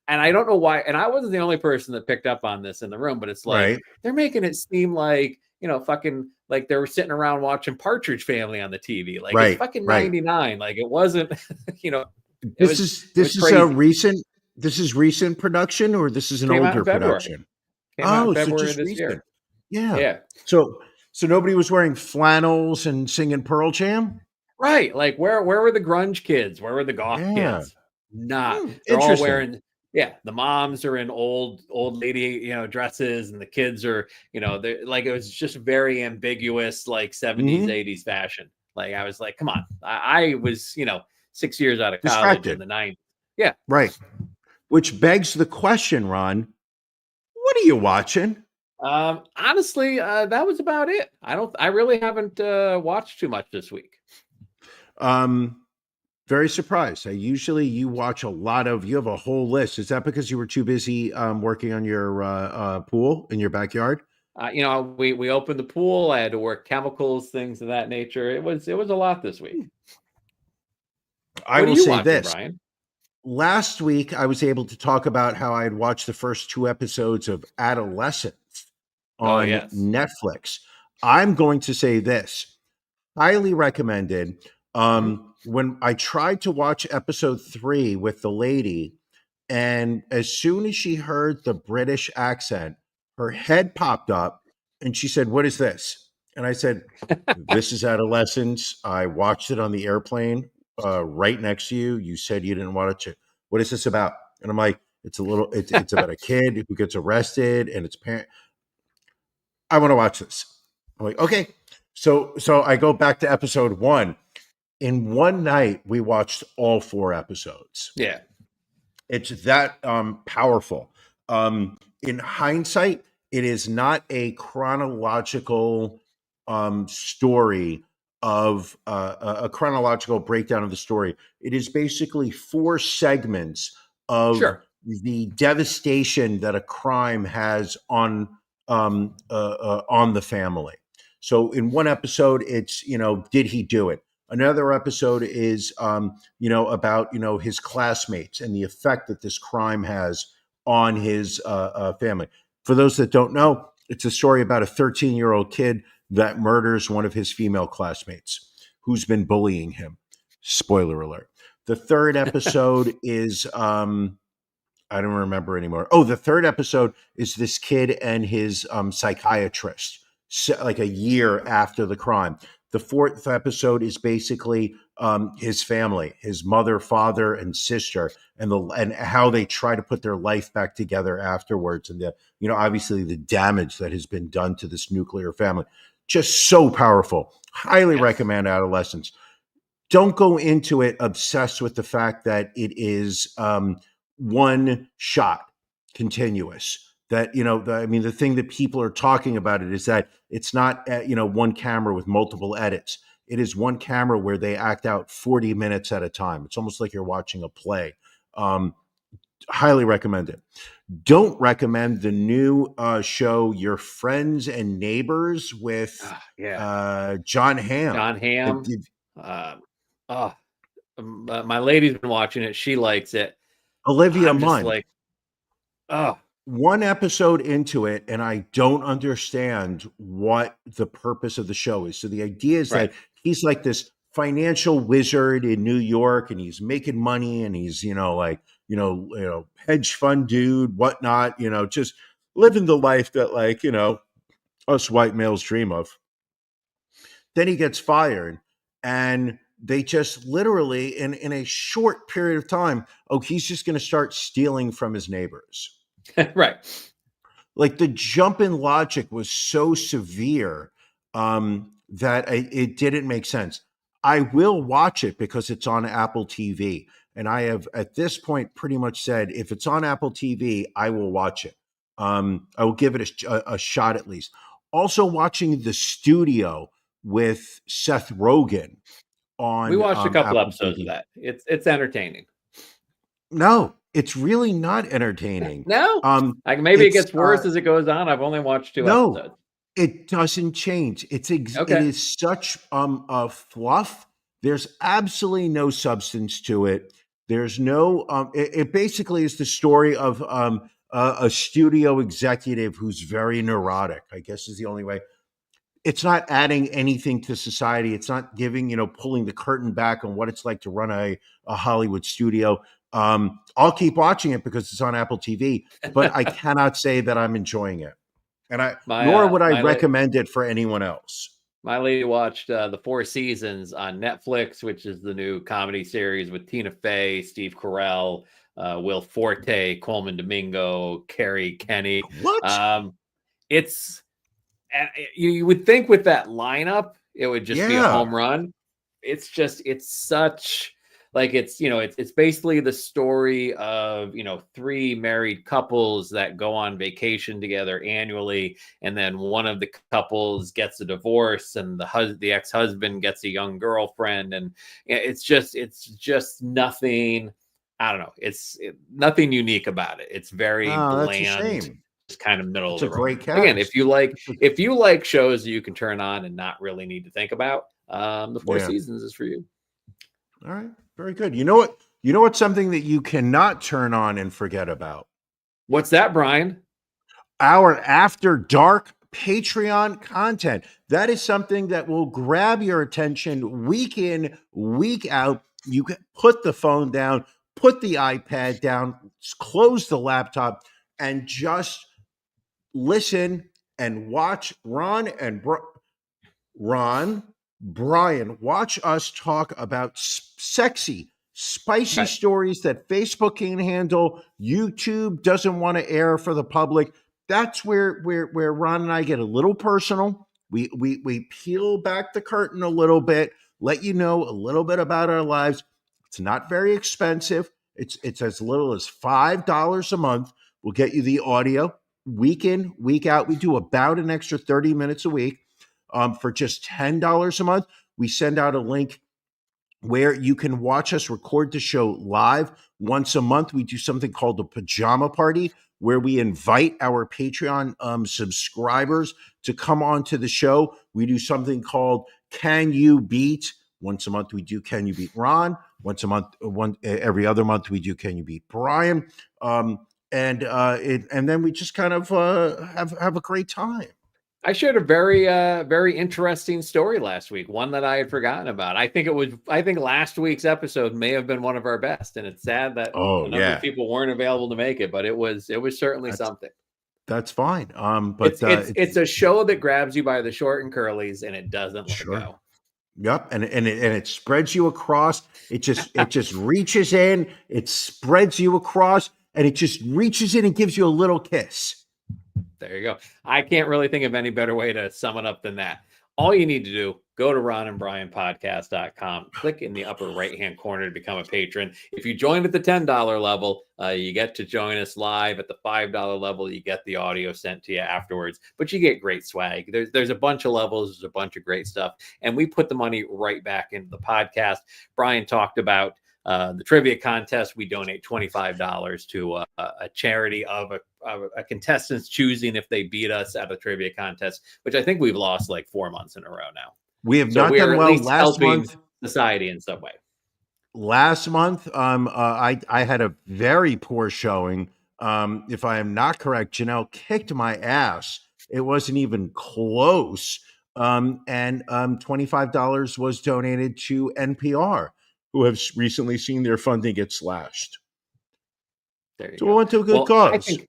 and I don't know why. And I wasn't the only person that picked up on this in the room, but it's like they're making it seem like, fucking like they were sitting around watching Partridge Family on the TV. Like it's fucking 99. Like it wasn't, This is recent production, or this is an older production? Came out in February of this year. Yeah. So nobody was wearing flannels and singing Pearl Jam? Right. Like where were the grunge kids? Where were the goth kids? They're all wearing the moms are in old lady, dresses, and the kids are, they're like, it was just very ambiguous, like 70s, 80s fashion. Like I was like, come on. I was, 6 years out of college in the 90s. Yeah. Right. Which begs the question, Ron, what are you watching? Honestly, that was about it. I really haven't watched too much this week. Very surprised. You watch you have a whole list. Is that because you were too busy working on your pool in your backyard? We opened the pool. I had to work chemicals, things of that nature. It was a lot this week. I will say this. Brian? Last week, I was able to talk about how I had watched the first 2 episodes of Adolescence on Netflix. I'm going to say this. Highly recommended. When I tried to watch episode 3 with the lady, and as soon as she heard the British accent, her head popped up and she said, "What is this?" And I said, "This is Adolescence. I watched it on the airplane right next to you. You said you didn't want to. What is this about?" And I'm like, it's about a kid who gets arrested and its parent. I want to watch this. I'm like, okay. So I go back to episode 1. In one night, we watched all 4 episodes. Yeah. It's that powerful. In hindsight, it is not a chronological story of a chronological breakdown of the story. It is basically 4 segments of the devastation that a crime has on the family. So in one episode, it's, did he do it? Another episode is, about, his classmates and the effect that this crime has on his family. For those that don't know, it's a story about a 13-year-old kid that murders one of his female classmates who's been bullying him. Spoiler alert. The third episode is, I don't remember anymore. Oh, the third episode is this kid and his psychiatrist, like a year after the crime. The fourth episode is basically his family, his mother, father, and sister, and how they try to put their life back together afterwards, and obviously the damage that has been done to this nuclear family. Just so powerful. Highly recommend Adolescence. Don't go into it obsessed with the fact that it is one shot, continuous. That, the thing that people are talking about it is that it's not, one camera with multiple edits. It is one camera where they act out 40 minutes at a time. It's almost like you're watching a play. Highly recommend it. Don't recommend the new show, Your Friends and Neighbors with John Hamm. John Hamm. My lady's been watching it. She likes it. Olivia Munn. One episode into it, and I don't understand what the purpose of the show is. So the idea is that he's like this financial wizard in New York, and he's making money, and he's hedge fund dude, whatnot, just living the life that us white males dream of. Then he gets fired, and they just literally in a short period of time, he's just going to start stealing from his neighbors. Right. Like the jump in logic was so severe that it didn't make sense. I will watch it because it's on Apple TV. And I have at this point pretty much said, if it's on Apple TV, I will watch it. I will give it a shot at least. Also watching The Studio with Seth Rogen on We watched a couple Apple episodes TV. of that. It's entertaining. No, it's really not entertaining. No, maybe it it's, gets worse as it goes on. I've only watched 2 no, episodes. it doesn't change. It Okay. is such a fluff. There's absolutely no substance to it. There's no. It basically is the story of a studio executive who's very neurotic, I guess is the only way. It's not adding anything to society. It's not giving, pulling the curtain back on what it's like to run a Hollywood studio. I'll keep watching it because it's on Apple TV, but I cannot say that I'm enjoying it. And nor would I recommend it for anyone else. My lady watched the 4 Seasons on Netflix, which is the new comedy series with Tina Fey, Steve Carell, Will Forte, Coleman Domingo, Carrie Kenny. What? You would think with that lineup, it would just be a Yeah. home run. It's such like it's basically the story of 3 married couples that go on vacation together annually, and then one of the couples gets a divorce, and the ex-husband gets a young girlfriend, and it's just nothing. I don't know. It's nothing unique about it. It's very That's a bland. shame. It's kind of middle It's of a the road. great cast. Again, if you like shows that you can turn on and not really need to think about, the 4 Seasons is for you. All right. Very good. You know what's something that you cannot turn on and forget about? What's that, Brian? Our After Dark Patreon content. That is something that will grab your attention week in, week out. You can put the phone down, put the iPad down, close the laptop, and just listen and watch Brian, watch us talk about sexy, spicy stories that Facebook can't handle, YouTube doesn't want to air for the public. That's where Ron and I get a little personal. We peel back the curtain a little bit, let you know a little bit about our lives. It's not very expensive. It's as little as $5 a month. We'll get you the audio week in, week out. We do about an extra 30 minutes a week. For just $10 a month, we send out a link where you can watch us record the show live. Once a month, we do something called the Pajama Party, where we invite our Patreon subscribers to come on to the show. We do something called Can You Beat? Once a month, we do Can You Beat Ron? Once a month, every other month, we do Can You Beat Brian? And then we just kind of have a great time. I shared a very interesting story last week, one that I had forgotten about. I think last week's episode may have been one of our best, and it's sad that a number of people weren't available to make it, but it was certainly something. That's fine. But it's a show that grabs you by the short and curlies, and it doesn't let go. Yep, and it spreads you across. It just reaches in, it spreads you across, and it just reaches in and gives you a little kiss. There you go. I can't really think of any better way to sum it up than that. All you need to do, go to ronandbrianpodcast.com, click in the upper right-hand corner to become a patron. If you join at the $10 level, you get to join us live. At the $5 level, you get the audio sent to you afterwards, but you get great swag. There's a bunch of levels. There's a bunch of great stuff, and we put the money right back into the podcast. Brian talked about the trivia contest. We donate $25 to a charity of a contestant's choosing if they beat us at a trivia contest, which I think we've lost like 4 months in a row now. We have not done well last month. Society in some way. Last month, I had a very poor showing. If I am not correct, Janelle kicked my ass. It wasn't even close. And $25 was donated to NPR, who have recently seen their funding get slashed. There you go. We went to a good cause.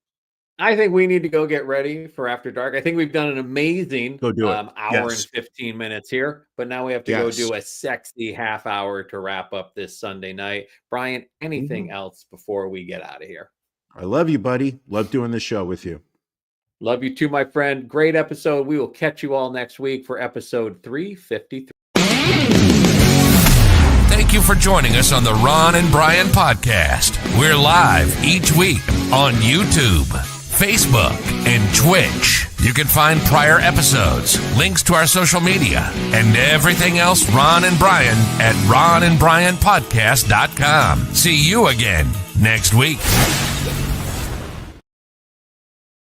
I think we need to go get ready for After Dark. I think we've done an amazing hour and 15 minutes here, but now we have to go do a sexy half hour to wrap up this Sunday night. Brian, anything else before we get out of here? I love you, buddy. Love doing the show with you. Love you too, my friend. Great episode. We will catch you all next week for episode 353. Thank you for joining us on the Ron and Brian podcast. We're live each week on YouTube, Facebook, and Twitch. You can find prior episodes, links to our social media, and everything else Ron and Brian at ronandbrianpodcast.com. See you again next week.